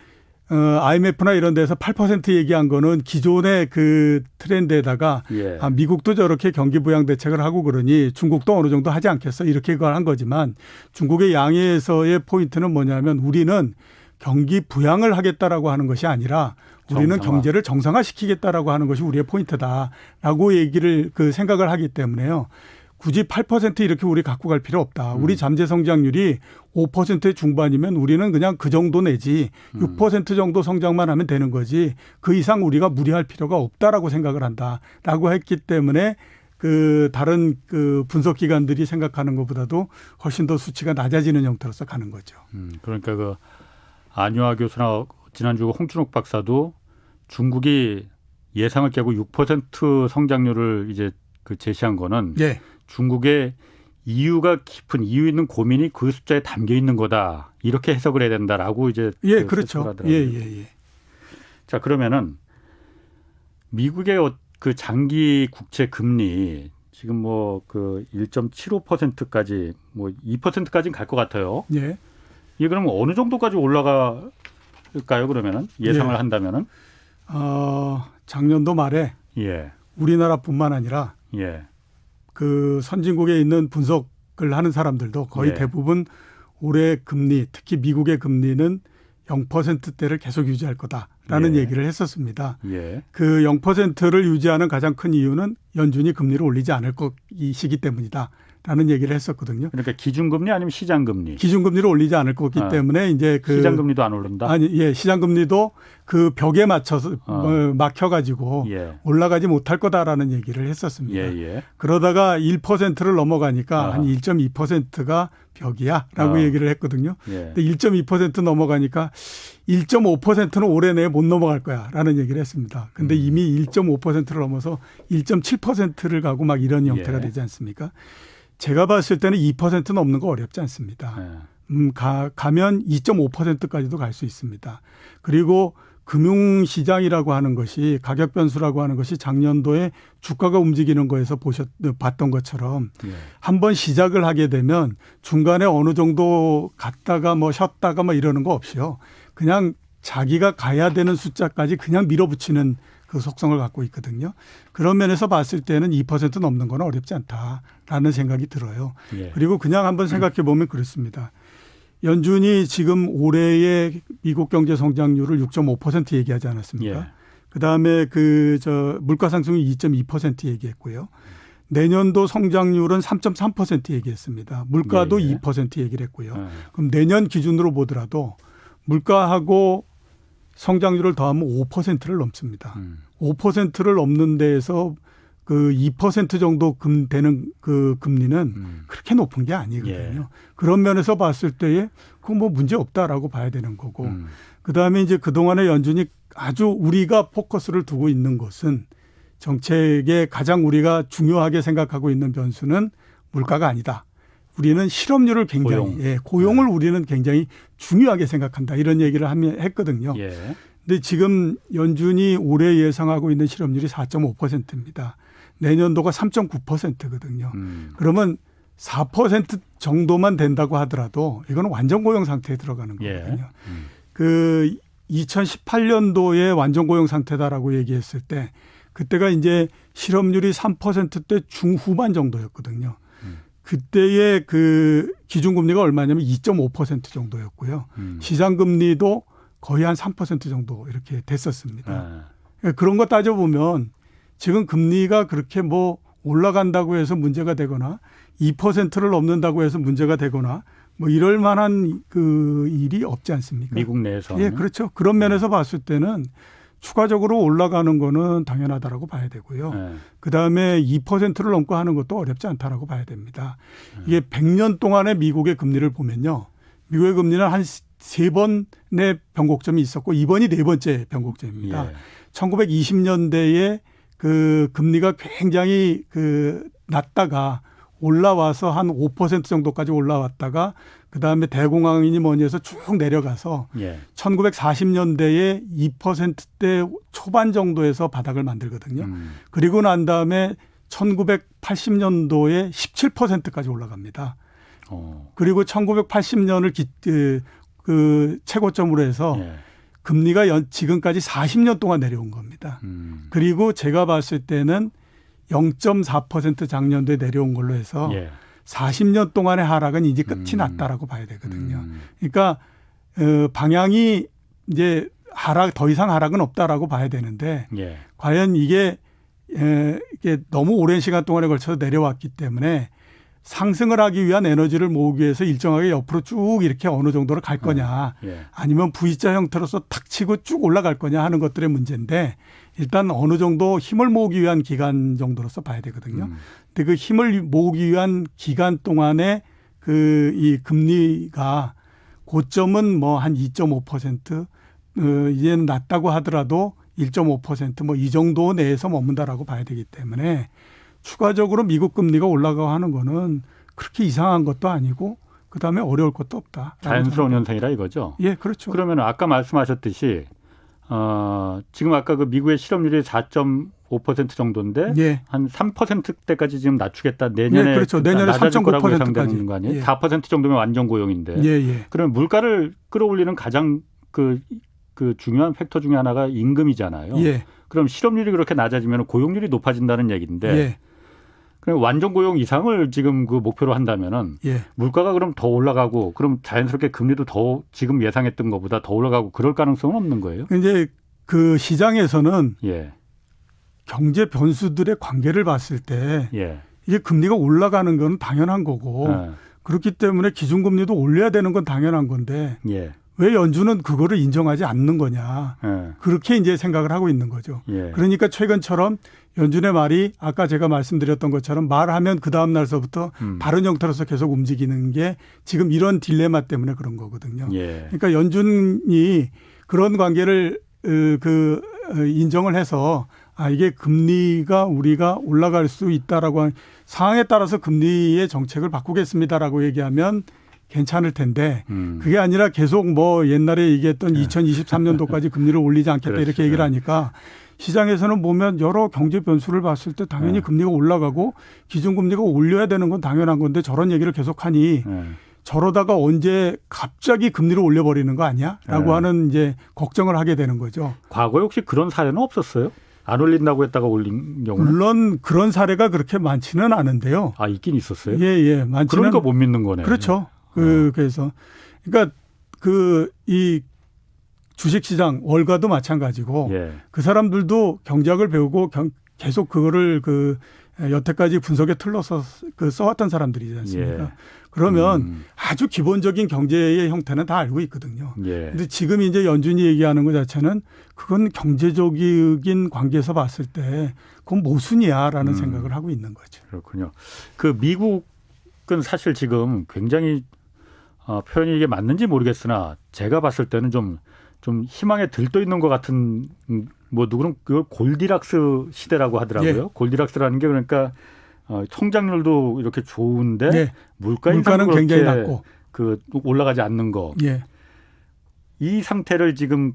IMF나 이런 데서 8% 얘기한 거는 기존의 그 트렌드에다가 예. 미국도 저렇게 경기 부양 대책을 하고 그러니 중국도 어느 정도 하지 않겠어 이렇게 그걸 한 거지만 중국의 양해에서의 포인트는 뭐냐면 우리는 경기 부양을 하겠다라고 하는 것이 아니라 우리는 정상화. 경제를 정상화시키겠다라고 하는 것이 우리의 포인트다라고 얘기를 그 생각을 하기 때문에요. 굳이 8% 이렇게 우리 갖고 갈 필요 없다. 우리 잠재 성장률이 5%의 중반이면 우리는 그냥 그 정도 내지 6% 정도 성장만 하면 되는 거지 그 이상 우리가 무리할 필요가 없다라고 생각을 한다라고 했기 때문에 그 다른 그 분석 기관들이 생각하는 것보다도 훨씬 더 수치가 낮아지는 형태로서 가는 거죠. 그러니까 그 안유아 교수나 지난주 홍춘욱 박사도 중국이 예상을 깨고 6% 성장률을 이제 그 제시한 거는 예. 중국의 이유 있는 고민이 그 숫자에 담겨 있는 거다. 이렇게 해석을 해야 된다라고 이제 예, 그렇죠. 예. 자, 그러면은 미국의 그 장기 국채 금리 지금 뭐 그 1.75%까지 뭐 2%까지는 갈 것 같아요. 예. 이게 그러면 어느 정도까지 올라갈까요? 그러면은 예상을 예. 한다면은 작년도 말에 예. 우리나라뿐만 아니라 예. 그 선진국에 있는 분석을 하는 사람들도 거의 예. 대부분 올해 금리, 특히 미국의 금리는 0%대를 계속 유지할 거다라는 예. 얘기를 했었습니다. 예. 그 0%를 유지하는 가장 큰 이유는 연준이 금리를 올리지 않을 것이기 때문이다라는 얘기를 했었거든요. 그러니까 기준금리 아니면 시장금리? 기준금리를 올리지 않을 거기 때문에 이제 그 시장금리도 안 오른다? 시장금리도 그 벽에 맞춰서 막혀가지고 예. 올라가지 못할 거다라는 얘기를 했었습니다. 예. 그러다가 1%를 넘어가니까 한 1.2%가 벽이야라고 얘기를 했거든요. 예. 근데 1.2% 넘어가니까 1.5%는 올해 내에 못 넘어갈 거야라는 얘기를 했습니다. 근데 이미 1.5%를 넘어서 1.7%를 가고 막 이런 형태가 예. 되지 않습니까? 제가 봤을 때는 2% 넘는 거 어렵지 않습니다. 가면 2.5%까지도 갈 수 있습니다. 그리고 금융시장이라고 하는 것이 가격 변수라고 하는 것이 작년도에 주가가 움직이는 거에서 봤던 것처럼 한번 시작을 하게 되면 중간에 어느 정도 갔다가 뭐 쉬었다가 뭐 이러는 거 없이요. 그냥 자기가 가야 되는 숫자까지 그냥 밀어붙이는 그 속성을 갖고 있거든요. 그런 면에서 봤을 때는 2% 넘는 건 어렵지 않다라는 생각이 들어요. 그리고 그냥 한번 생각해 보면 그렇습니다. 연준이 지금 올해의 미국 경제 성장률을 6.5% 얘기하지 않았습니까? 그다음에 물가 상승이 2.2% 얘기했고요. 내년도 성장률은 3.3% 얘기했습니다. 물가도 2% 얘기를 했고요. 그럼 내년 기준으로 보더라도 물가하고 성장률을 더하면 5%를 넘습니다. 5%를 넘는 데에서 그 2% 정도 되는 그 금리는 그렇게 높은 게 아니거든요. 그런 면에서 봤을 때에 그건 뭐 문제 없다라고 봐야 되는 거고. 그다음에 이제 그동안에 연준이 아주 우리가 포커스를 두고 있는 것은 정책에 가장 우리가 중요하게 생각하고 있는 변수는 물가가 아니다. 우리는 실업률을 굉장히 고용을 우리는 굉장히 중요하게 생각한다. 이런 얘기를 했거든요. 근데 지금 연준이 올해 예상하고 있는 실업률이 4.5%입니다. 내년도가 3.9%거든요. 그러면 4% 정도만 된다고 하더라도 이거는 완전 고용 상태에 들어가는 거거든요. 그 2018년도에 완전 고용 상태다라고 얘기했을 때 그때가 이제 실업률이 3%대 중후반 정도였거든요. 그때의 그 기준금리가 얼마냐면 2.5% 정도였고요. 시장금리도 거의 한 3% 정도 이렇게 됐었습니다. 그런 거 따져보면 지금 금리가 그렇게 뭐 올라간다고 해서 문제가 되거나 2%를 넘는다고 해서 문제가 되거나 뭐 이럴 만한 그 일이 없지 않습니까? 미국 내에서. 예, 그렇죠. 그런 면에서 봤을 때는 추가적으로 올라가는 거는 당연하다라고 봐야 되고요. 그다음에 2%를 넘고 하는 것도 어렵지 않다라고 봐야 됩니다. 이게 100년 동안의 미국의 금리를 보면요. 미국의 금리는 한 3번의 변곡점이 있었고 이번이 4번째 변곡점입니다. 1920년대에 그 금리가 굉장히 그 낮다가 올라와서 한 5% 정도까지 올라왔다가 그다음에 대공황이니 뭐니 해서 쭉 내려가서 1940년대에 2%대 초반 정도에서 바닥을 만들거든요. 그리고 난 다음에 1980년도에 17%까지 올라갑니다. 그리고 1980년을 그 최고점으로 해서 금리가 지금까지 40년 동안 내려온 겁니다. 그리고 제가 봤을 때는 0.4% 작년도에 내려온 걸로 해서 40년 동안의 하락은 이제 끝이 났다라고 봐야 되거든요. 그러니까 방향이 이제 더 이상 하락은 없다라고 봐야 되는데 과연 이게 너무 오랜 시간 동안에 걸쳐서 내려왔기 때문에 상승을 하기 위한 에너지를 모으기 위해서 일정하게 옆으로 쭉 이렇게 어느 정도로 갈 거냐 아니면 V자 형태로서 탁 치고 쭉 올라갈 거냐 하는 것들의 문제인데 일단 어느 정도 힘을 모으기 위한 기간 정도로서 봐야 되거든요. 근데 그 힘을 모으기 위한 기간 동안에 이 금리가 고점은 뭐 한 2.5% 이제는 낮다고 하더라도 1.5% 뭐 이 정도 내에서 머문다라고 봐야 되기 때문에 추가적으로 미국 금리가 올라가고 하는 거는 그렇게 이상한 것도 아니고 그다음에 어려울 것도 없다. 자연스러운 현상이라 이거죠. 예, 그렇죠. 그러면 아까 말씀하셨듯이 지금 아까 그 미국의 실업률이 4.5% 정도인데 한 3%대까지 지금 낮추겠다. 내년에 그렇죠. 내년에 3.9%까지 거 아니에요? 4% 정도면 완전 고용인데. 그러면 물가를 끌어올리는 가장 그 중요한 팩터 중에 하나가 임금이잖아요. 그럼 실업률이 그렇게 낮아지면 고용률이 높아진다는 얘기인데 그럼 완전 고용 이상을 지금 그 목표로 한다면은 물가가 그럼 더 올라가고 그럼 자연스럽게 금리도 더 지금 예상했던 것보다 더 올라가고 그럴 가능성은 없는 거예요? 이제 그 시장에서는 경제 변수들의 관계를 봤을 때 이게 금리가 올라가는 건 당연한 거고 그렇기 때문에 기준금리도 올려야 되는 건 당연한 건데 왜 연준은 그거를 인정하지 않는 거냐. 그렇게 이제 생각을 하고 있는 거죠. 그러니까 최근처럼 연준의 말이 아까 제가 말씀드렸던 것처럼 말하면 그 다음 날서부터 다른 형태로서 계속 움직이는 게 지금 이런 딜레마 때문에 그런 거거든요. 그러니까 연준이 그런 관계를 인정을 해서 이게 금리가 우리가 올라갈 수 있다라고 하는 상황에 따라서 금리의 정책을 바꾸겠습니다라고 얘기하면 괜찮을 텐데 그게 아니라 계속 뭐 옛날에 얘기했던 2023년도까지 금리를 올리지 않겠다 그렇죠. 이렇게 얘기를 하니까 시장에서는 보면 여러 경제 변수를 봤을 때 당연히 금리가 올라가고 기준금리가 올려야 되는 건 당연한 건데 저런 얘기를 계속하니 저러다가 언제 갑자기 금리를 올려버리는 거 아니야?라고 하는 이제 걱정을 하게 되는 거죠. 과거에 혹시 그런 사례는 없었어요? 안 올린다고 했다가 올린 경우는? 물론 그런 사례가 그렇게 많지는 않은데요. 있긴 있었어요? 예, 많지는. 그러니까 못 믿는 거네. 그렇죠. 그래서 그러니까 이 주식시장 월가도 마찬가지고 그 사람들도 경제학을 배우고 계속 그거를 여태까지 분석의 틀로 써왔던 사람들이지 않습니까? 그러면 아주 기본적인 경제의 형태는 다 알고 있거든요. 그런데 지금 이제 연준이 얘기하는 것 자체는 그건 경제적인 관계에서 봤을 때 그건 모순이야라는 생각을 하고 있는 거죠. 그렇군요. 그 미국은 사실 지금 굉장히 표현이 이게 맞는지 모르겠으나 제가 봤을 때는 좀 희망에 들떠 있는 것 같은 뭐 누구는 그걸 골디락스 시대라고 하더라고요. 골디락스라는 게 그러니까 성장률도 이렇게 좋은데 물가 인상도 굉장히 낮고 올라가지 않는 거. 이 상태를 지금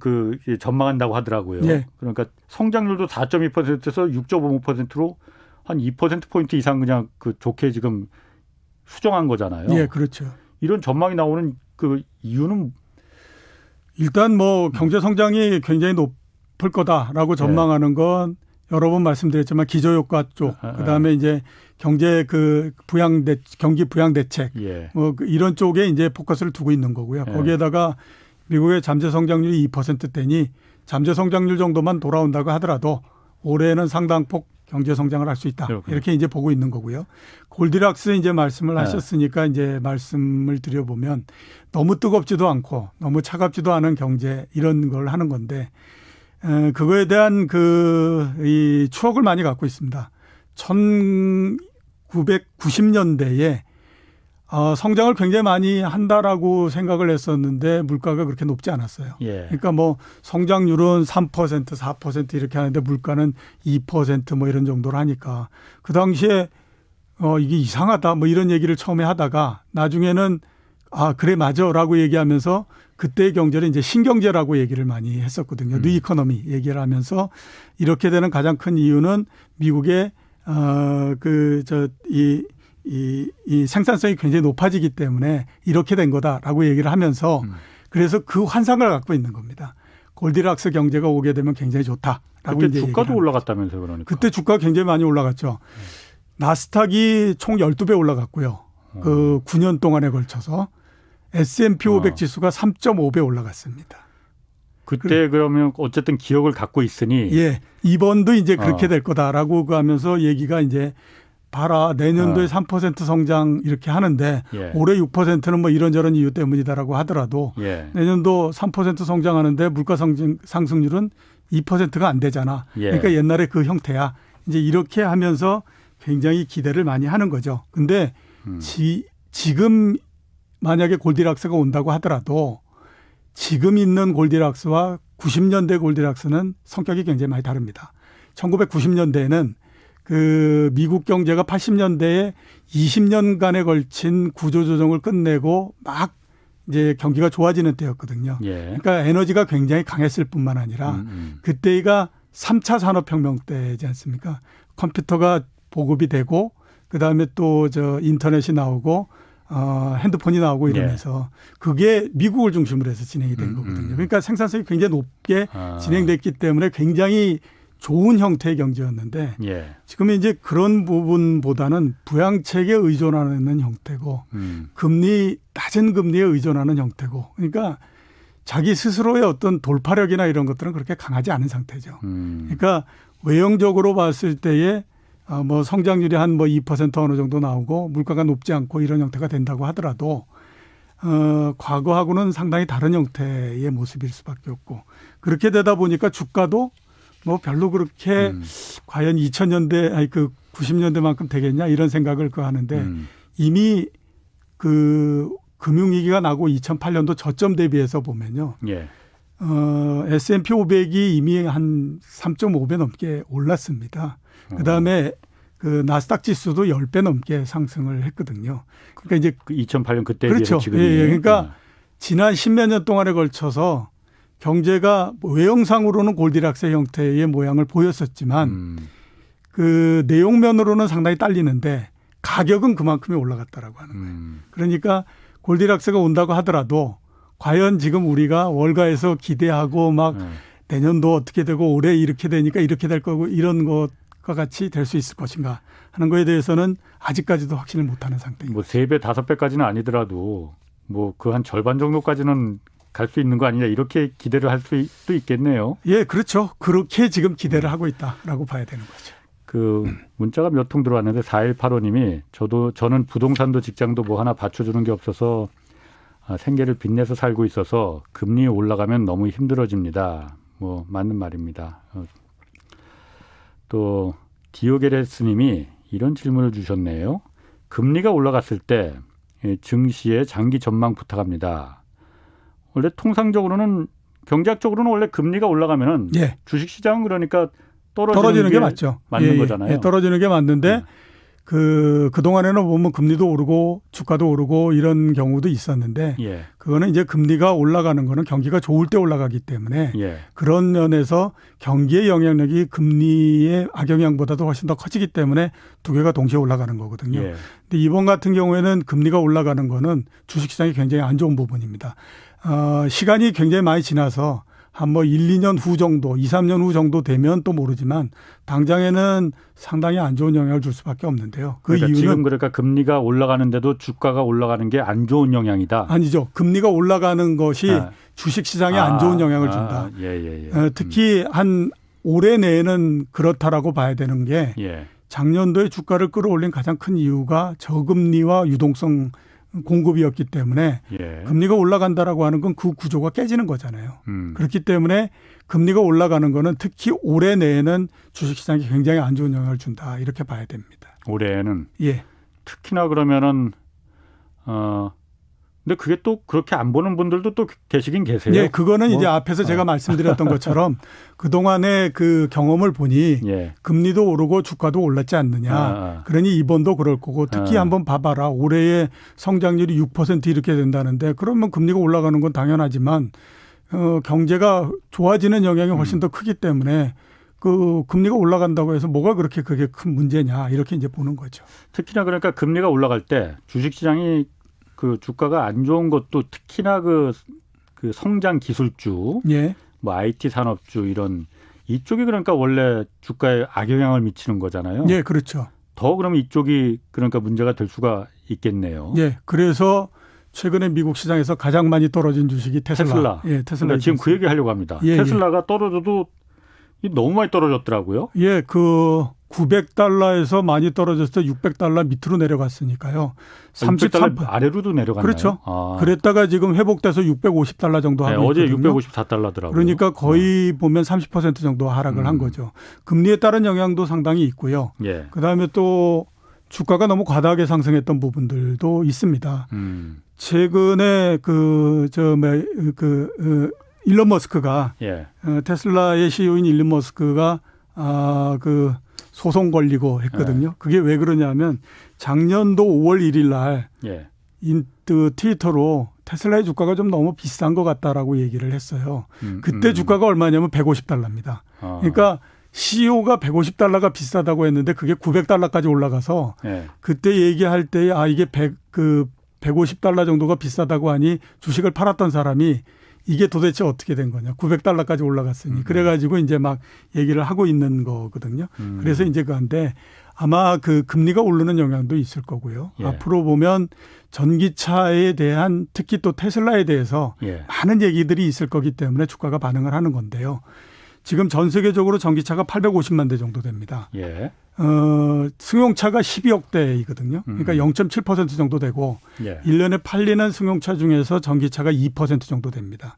전망한다고 하더라고요. 그러니까 성장률도 4.2%에서 6.5%로 한 2%포인트 이상 그냥 좋게 지금 수정한 거잖아요. 그렇죠. 이런 전망이 나오는 이유는 일단 뭐 경제 성장이 굉장히 높을 거다라고 전망하는 건 여러 번 말씀드렸지만 기저효과 쪽, 그다음에 이제 경제 경기 부양 대책 뭐 이런 쪽에 이제 포커스를 두고 있는 거고요. 거기에다가 미국의 잠재 성장률이 2%대니 잠재 성장률 정도만 돌아온다고 하더라도 올해는 상당폭 경제 성장을 할 수 있다. 이렇게 이제 보고 있는 거고요. 골디락스 이제 말씀을 하셨으니까 이제 말씀을 드려보면 너무 뜨겁지도 않고 너무 차갑지도 않은 경제 이런 걸 하는 건데 그거에 대한 이 추억을 많이 갖고 있습니다. 1990년대에 성장을 굉장히 많이 한다라고 생각을 했었는데 물가가 그렇게 높지 않았어요. 그러니까 뭐 성장률은 3%, 4% 이렇게 하는데 물가는 2% 뭐 이런 정도로 하니까 그 당시에 이게 이상하다 뭐 이런 얘기를 처음에 하다가 나중에는 그래 맞아라고 얘기하면서 그때의 경제를 이제 신경제라고 얘기를 많이 했었거든요. 뉴 이코노미 얘기를 하면서 이렇게 되는 가장 큰 이유는 미국의 이 생산성이 굉장히 높아지기 때문에 이렇게 된 거다라고 얘기를 하면서 그래서 그 환상을 갖고 있는 겁니다. 골디락스 경제가 오게 되면 굉장히 좋다라고 그때 이제 주가도 올라갔다면서요, 그러니까. 그때 주가가 굉장히 많이 올라갔죠. 나스닥이 총 12배 올라갔고요. 9년 동안에 걸쳐서 S&P 500 지수가 3.5배 올라갔습니다. 그때 그러면 어쨌든 기억을 갖고 있으니 이번도 이제 그렇게 될 거다라고 하면서 얘기가 이제 봐라 내년도에 3% 성장 이렇게 하는데 올해 6%는 뭐 이런저런 이유 때문이다라고 하더라도 내년도 3% 성장하는데 물가 상승률은 2%가 안 되잖아. 그러니까 옛날에 그 형태야. 이제 이렇게 하면서 굉장히 기대를 많이 하는 거죠. 근데 지금 만약에 골디락스가 온다고 하더라도 지금 있는 골디락스와 90년대 골디락스는 성격이 굉장히 많이 다릅니다. 1990년대에는 미국 경제가 80년대에 20년간에 걸친 구조조정을 끝내고 막 이제 경기가 좋아지는 때였거든요. 그러니까 에너지가 굉장히 강했을 뿐만 아니라 그때가 3차 산업혁명 때지 않습니까? 컴퓨터가 보급이 되고 그다음에 또 인터넷이 나오고 핸드폰이 나오고 이러면서 그게 미국을 중심으로 해서 진행이 된 거거든요. 그러니까 생산성이 굉장히 높게 진행됐기 때문에 굉장히 좋은 형태의 경제였는데 지금은 이제 그런 부분보다는 부양책에 의존하는 형태고 낮은 금리에 의존하는 형태고 그러니까 자기 스스로의 어떤 돌파력이나 이런 것들은 그렇게 강하지 않은 상태죠. 그러니까 외형적으로 봤을 때에 뭐 성장률이 한 2% 어느 정도 나오고 물가가 높지 않고 이런 형태가 된다고 하더라도 과거하고는 상당히 다른 형태의 모습일 수밖에 없고 그렇게 되다 보니까 주가도 뭐 별로 그렇게 과연 2000년대 90년대만큼 되겠냐 이런 생각을 하는데 이미 금융위기가 나고 2008년도 저점 대비해서 보면요. S&P 500이 이미 한 3.5배 넘게 올랐습니다. 그다음에 그 나스닥 지수도 10배 넘게 상승을 했거든요. 그러니까 이제 2008년 그때에 그렇죠. 비해서 지금 그러니까 지난 10몇 년 동안에 걸쳐서 경제가 외형상으로는 골디락스 형태의 모양을 보였었지만 그 내용면으로는 상당히 딸리는데 가격은 그만큼이 올라갔다라고 하는 거예요. 그러니까 골디락스가 온다고 하더라도 과연 지금 우리가 월가에서 기대하고 막 내년도 어떻게 되고 올해 이렇게 되니까 이렇게 될 거고 이런 것과 같이 될 수 있을 것인가 하는 거에 대해서는 아직까지도 확신을 못하는 상태입니다. 뭐 3배, 5배까지는 아니더라도 뭐 그 한 절반 정도까지는 갈 수 있는 거 아니냐 이렇게 기대를 할 수도 있겠네요. 예, 그렇죠. 그렇게 지금 기대를 하고 있다라고 봐야 되는 거죠. 그 문자가 몇 통 들어왔는데 4185님이 저는 부동산도 직장도 뭐 하나 받쳐주는 게 없어서 생계를 빚내서 살고 있어서 금리 올라가면 너무 힘들어집니다. 뭐 맞는 말입니다. 또 디오게레스님이 이런 질문을 주셨네요. 금리가 올라갔을 때 증시의 장기 전망 부탁합니다. 원래 통상적으로는 경제학적으로는 원래 금리가 올라가면은 예. 주식시장은 그러니까 떨어지는 게 맞죠. 맞는 거잖아요. 예, 떨어지는 게 맞는데 그동안에는 보면 금리도 오르고 주가도 오르고 이런 경우도 있었는데 그거는 이제 금리가 올라가는 거는 경기가 좋을 때 올라가기 때문에 그런 면에서 경기의 영향력이 금리의 악영향보다도 훨씬 더 커지기 때문에 두 개가 동시에 올라가는 거거든요. 근데 이번 같은 경우에는 금리가 올라가는 거는 주식시장이 굉장히 안 좋은 부분입니다. 시간이 굉장히 많이 지나서 한 뭐 1, 2년 후 정도, 2, 3년 후 정도 되면 또 모르지만 당장에는 상당히 안 좋은 영향을 줄 수밖에 없는데요. 그 그러니까 이유는 지금 그러니까 금리가 올라가는데도 주가가 올라가는 게 안 좋은 영향이다. 아니죠. 금리가 올라가는 것이 주식시장에 안 좋은 영향을 준다. 특히 한 올해 내에는 그렇다라고 봐야 되는 게 작년도에 주가를 끌어올린 가장 큰 이유가 저금리와 유동성 공급이었기 때문에 금리가 올라간다라고 하는 건 그 구조가 깨지는 거잖아요. 그렇기 때문에 금리가 올라가는 거는 특히 올해 내에는 주식시장에 굉장히 안 좋은 영향을 준다. 이렇게 봐야 됩니다. 올해는 예. 특히나 그러면은 근데 그게 또 그렇게 안 보는 분들도 또 계시긴 계세요. 네, 그거는 이제 앞에서 제가 말씀드렸던 것처럼 그동안의 그 경험을 보니 금리도 오르고 주가도 올랐지 않느냐. 그러니 이번도 그럴 거고 특히 한번 봐봐라. 올해의 성장률이 6% 이렇게 된다는데 그러면 금리가 올라가는 건 당연하지만 경제가 좋아지는 영향이 훨씬 더 크기 때문에 그 금리가 올라간다고 해서 뭐가 그렇게 그게 큰 문제냐 이렇게 이제 보는 거죠. 특히나 그러니까 금리가 올라갈 때 주식시장이 그 주가가 안 좋은 것도 특히나 그 성장 기술주, 뭐 IT 산업주 이런 이쪽이 그러니까 원래 주가에 악영향을 미치는 거잖아요. 예, 그렇죠. 더 그러면 이쪽이 그러니까 문제가 될 수가 있겠네요. 예, 그래서 최근에 미국 시장에서 가장 많이 떨어진 주식이 테슬라. 예, 테슬라. 그러니까 지금 그 얘기 하려고 합니다. 테슬라가 떨어져도 너무 많이 떨어졌더라고요. 예, 그 900달러에서 많이 떨어져서 600달러 밑으로 내려갔으니까요. 300달러 아래로도 내려갔나요? 그렇죠. 그랬다가 지금 회복돼서 650달러 정도 하고 어제 있거든요. 654달러더라고요. 그러니까 거의 보면 30% 정도 하락을 한 거죠. 금리에 따른 영향도 상당히 있고요. 그다음에 또 주가가 너무 과다하게 상승했던 부분들도 있습니다. 최근에 일론 머스크가 테슬라의 CEO인 일론 머스크가 그 소송 걸리고 했거든요. 그게 왜 그러냐면 작년도 5월 1일 날 트위터로 테슬라의 주가가 좀 너무 비싼 것 같다라고 얘기를 했어요. 그때 주가가 얼마냐면 150달러입니다. 그러니까 CEO가 150달러가 비싸다고 했는데 그게 900달러까지 올라가서 그때 얘기할 때 이게 150달러 정도가 비싸다고 하니 주식을 팔았던 사람이 이게 도대체 어떻게 된 거냐. 900달러까지 올라갔으니. 그래가지고 이제 막 얘기를 하고 있는 거거든요. 그래서 이제 그런데 아마 그 금리가 오르는 영향도 있을 거고요. 앞으로 보면 전기차에 대한 특히 또 테슬라에 대해서 많은 얘기들이 있을 거기 때문에 주가가 반응을 하는 건데요. 지금 전 세계적으로 전기차가 850만 대 정도 됩니다. 승용차가 12억 대이거든요. 그러니까 0.7% 정도 되고 1년에 팔리는 승용차 중에서 전기차가 2% 정도 됩니다.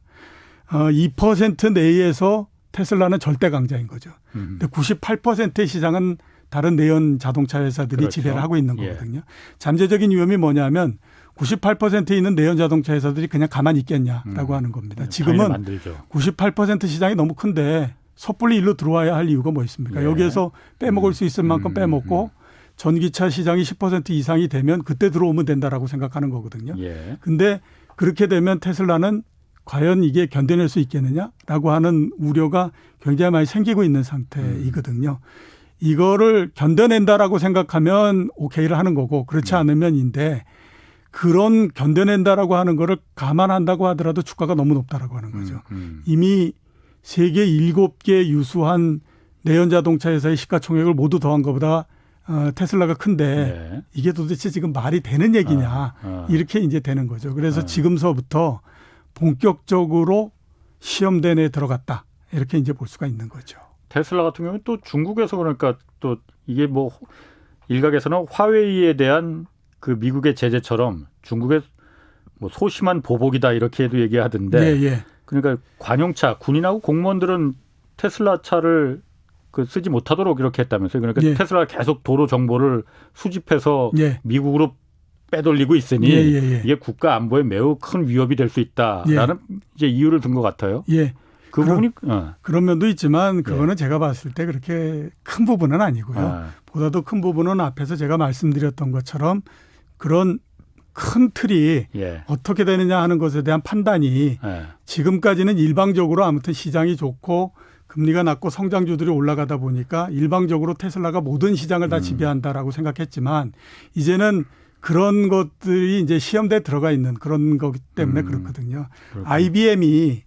2% 내에서 테슬라는 절대 강자인 거죠. 근데 98%의 시장은 다른 내연 자동차 회사들이 지배를 하고 있는 거거든요. 잠재적인 위험이 뭐냐면 98%에 있는 내연 자동차 회사들이 그냥 가만히 있겠냐라고 하는 겁니다. 지금은 만들죠. 98% 시장이 너무 큰데 섣불리 일로 들어와야 할 이유가 뭐 있습니까? 예. 여기에서 빼먹을 수 있을 만큼 빼먹고 전기차 시장이 10% 이상이 되면 그때 들어오면 된다라고 생각하는 거거든요. 예. 근데 그렇게 되면 테슬라는 과연 이게 견뎌낼 수 있겠느냐라고 하는 우려가 굉장히 많이 생기고 있는 상태이거든요. 이거를 견뎌낸다라고 생각하면 오케이를 하는 거고 그렇지 않으면인데 그런 견뎌낸다라고 하는 거를 감안한다고 하더라도 주가가 너무 높다라고 하는 거죠. 이미 세계 7개 유수한 내연 자동차 회사의 시가총액을 모두 더한 것보다 테슬라가 큰데 네. 이게 도대체 지금 말이 되는 얘기냐 이렇게 이제 되는 거죠. 그래서 지금서부터 본격적으로 시험대에 들어갔다 이렇게 이제 볼 수가 있는 거죠. 테슬라 같은 경우는 또 중국에서 그러니까 또 이게 뭐 일각에서는 화웨이에 대한 그 미국의 제재처럼 중국의 뭐 소심한 보복이다 이렇게도 얘기하던데 예, 예. 그러니까 관용차 군인하고 공무원들은 테슬라 차를 그 쓰지 못하도록 이렇게 했다면서요. 그러니까 예. 테슬라가 계속 도로 정보를 수집해서 예. 미국으로 빼돌리고 있으니 예. 이게 국가 안보에 매우 큰 위협이 될 수 있다라는 이제 이유를 든 것 같아요. 예. 그 부분이 그런 면도 있지만 그거는 제가 봤을 때 그렇게 큰 부분은 아니고요. 보다도 큰 부분은 앞에서 제가 말씀드렸던 것처럼 그런 큰 틀이 어떻게 되느냐 하는 것에 대한 판단이 지금까지는 일방적으로 아무튼 시장이 좋고 금리가 낮고 성장주들이 올라가다 보니까 일방적으로 테슬라가 모든 시장을 다 지배한다라고 생각했지만 이제는 그런 것들이 이제 시험대에 들어가 있는 그런 거기 때문에 그렇거든요. IBM이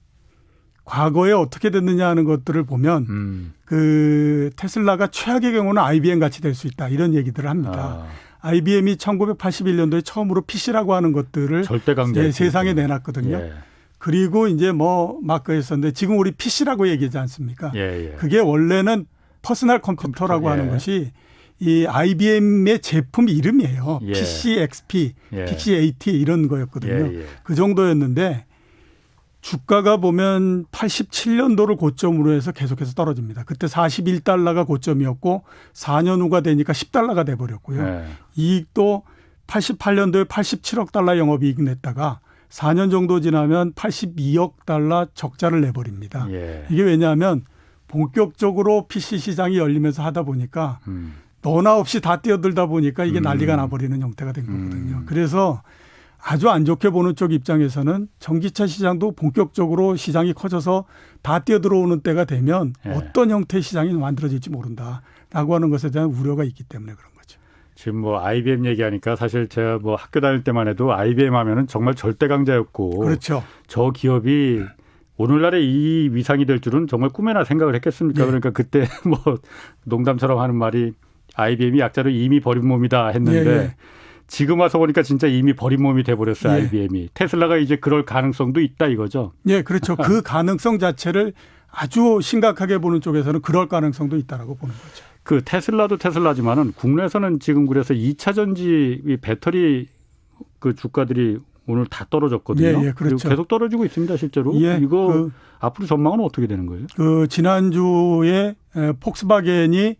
과거에 어떻게 됐느냐 하는 것들을 보면 그 테슬라가 최악의 경우는 IBM 같이 될 수 있다 이런 얘기들을 합니다. IBM이 1981년도에 처음으로 PC라고 하는 것들을 절대 강제 세상에 내놨거든요. 그리고 이제 뭐 마크했었는데 지금 우리 PC라고 얘기하지 않습니까? 그게 원래는 퍼스널 컴퓨터라고 하는 것이 이 IBM의 제품 이름이에요. PC XP, PC AT 이런 거였거든요. 그 정도였는데 주가가 보면 87년도를 고점으로 해서 계속해서 떨어집니다. 그때 41달러가 고점이었고 4년 후가 되니까 10달러가 돼버렸고요. 이익도 88년도에 87억 달러 영업이익 냈다가 4년 정도 지나면 82억 달러 적자를 내버립니다. 이게 왜냐하면 본격적으로 PC 시장이 열리면서 하다 보니까 너나 없이 다 뛰어들다 보니까 이게 난리가 나버리는 형태가 된 거거든요. 그래서 아주 안 좋게 보는 쪽 입장에서는 전기차 시장도 본격적으로 시장이 커져서 다 뛰어들어오는 때가 되면 어떤 형태의 시장이 만들어질지 모른다라고 하는 것에 대한 우려가 있기 때문에 그런 거죠. 지금 뭐 IBM 얘기하니까 사실 제가 뭐 학교 다닐 때만 해도 IBM 하면은 정말 절대 강자였고 그렇죠. 저 기업이 오늘날의 이 위상이 될 줄은 정말 꿈에나 생각을 했겠습니까? 그러니까 그때 뭐 농담처럼 하는 말이 IBM이 약자로 이미 버린 몸이다 했는데 지금 와서 보니까 진짜 이미 버린 몸이 돼버렸어요. IBM이. 테슬라가 이제 그럴 가능성도 있다 이거죠. 예, 그렇죠. 그 가능성 자체를 아주 심각하게 보는 쪽에서는 그럴 가능성도 있다라고 보는 거죠. 그 테슬라도 테슬라지만은 국내에서는 지금 그래서 2차 전지 배터리 그 주가들이 오늘 다 떨어졌거든요. 그렇죠. 그리고 계속 떨어지고 있습니다, 실제로. 이거 앞으로 전망은 어떻게 되는 거예요? 그 지난주에 폭스바겐이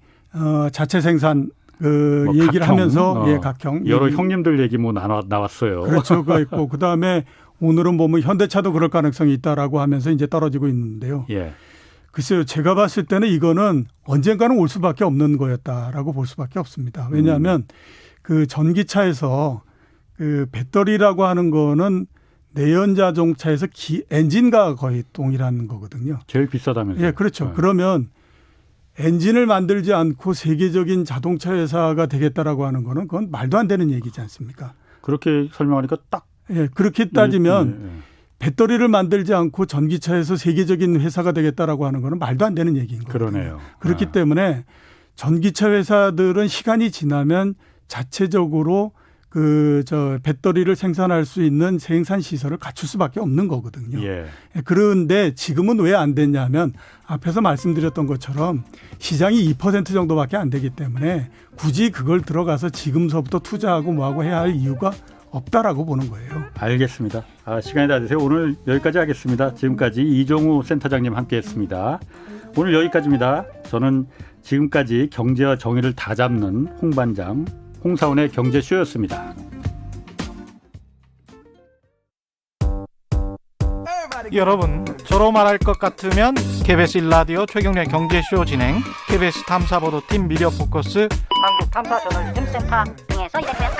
자체 생산 뭐 얘기를 각형, 하면서 각형 여러 형님들 얘기 뭐 나왔어요. 그렇죠. 그거 있고 그다음에 오늘은 보면 현대차도 그럴 가능성이 있다라고 하면서 이제 떨어지고 있는데요. 글쎄요. 제가 봤을 때는 이거는 언젠가는 올 수밖에 없는 거였다라고 볼 수밖에 없습니다. 왜냐하면 그 전기차에서 그 배터리라고 하는 거는 내연 자동차에서 엔진과 거의 동일한 거거든요. 제일 비싸다면서요. 예, 그렇죠. 그러면 엔진을 만들지 않고 세계적인 자동차 회사가 되겠다라고 하는 거는 그건 말도 안 되는 얘기지 않습니까? 그렇게 설명하니까 딱. 예, 그렇게 따지면 배터리를 만들지 않고 전기차에서 세계적인 회사가 되겠다라고 하는 거는 말도 안 되는 얘기인 거예요. 그러네요. 그렇기 때문에 전기차 회사들은 시간이 지나면 자체적으로 배터리를 생산할 수 있는 생산 시설을 갖출 수밖에 없는 거거든요. 그런데 지금은 왜 안 됐냐면 앞에서 말씀드렸던 것처럼 시장이 2% 정도밖에 안 되기 때문에 굳이 그걸 들어가서 지금서부터 투자하고 뭐하고 해야 할 이유가 없다라고 보는 거예요. 알겠습니다. 시간이 다 되세요. 오늘 여기까지 하겠습니다. 지금까지 이종우 센터장님 함께했습니다. 오늘 여기까지입니다. 저는 지금까지 경제와 정의를 다 잡는 홍반장 홍사원의 경제쇼였습니다. 여러분, 저로 말할 것 같으면 KBS 1라디오 최경련 경제쇼 진행, KBS 탐사보도팀 미디어 포커스, 한국탐사저널리즘센터 등에서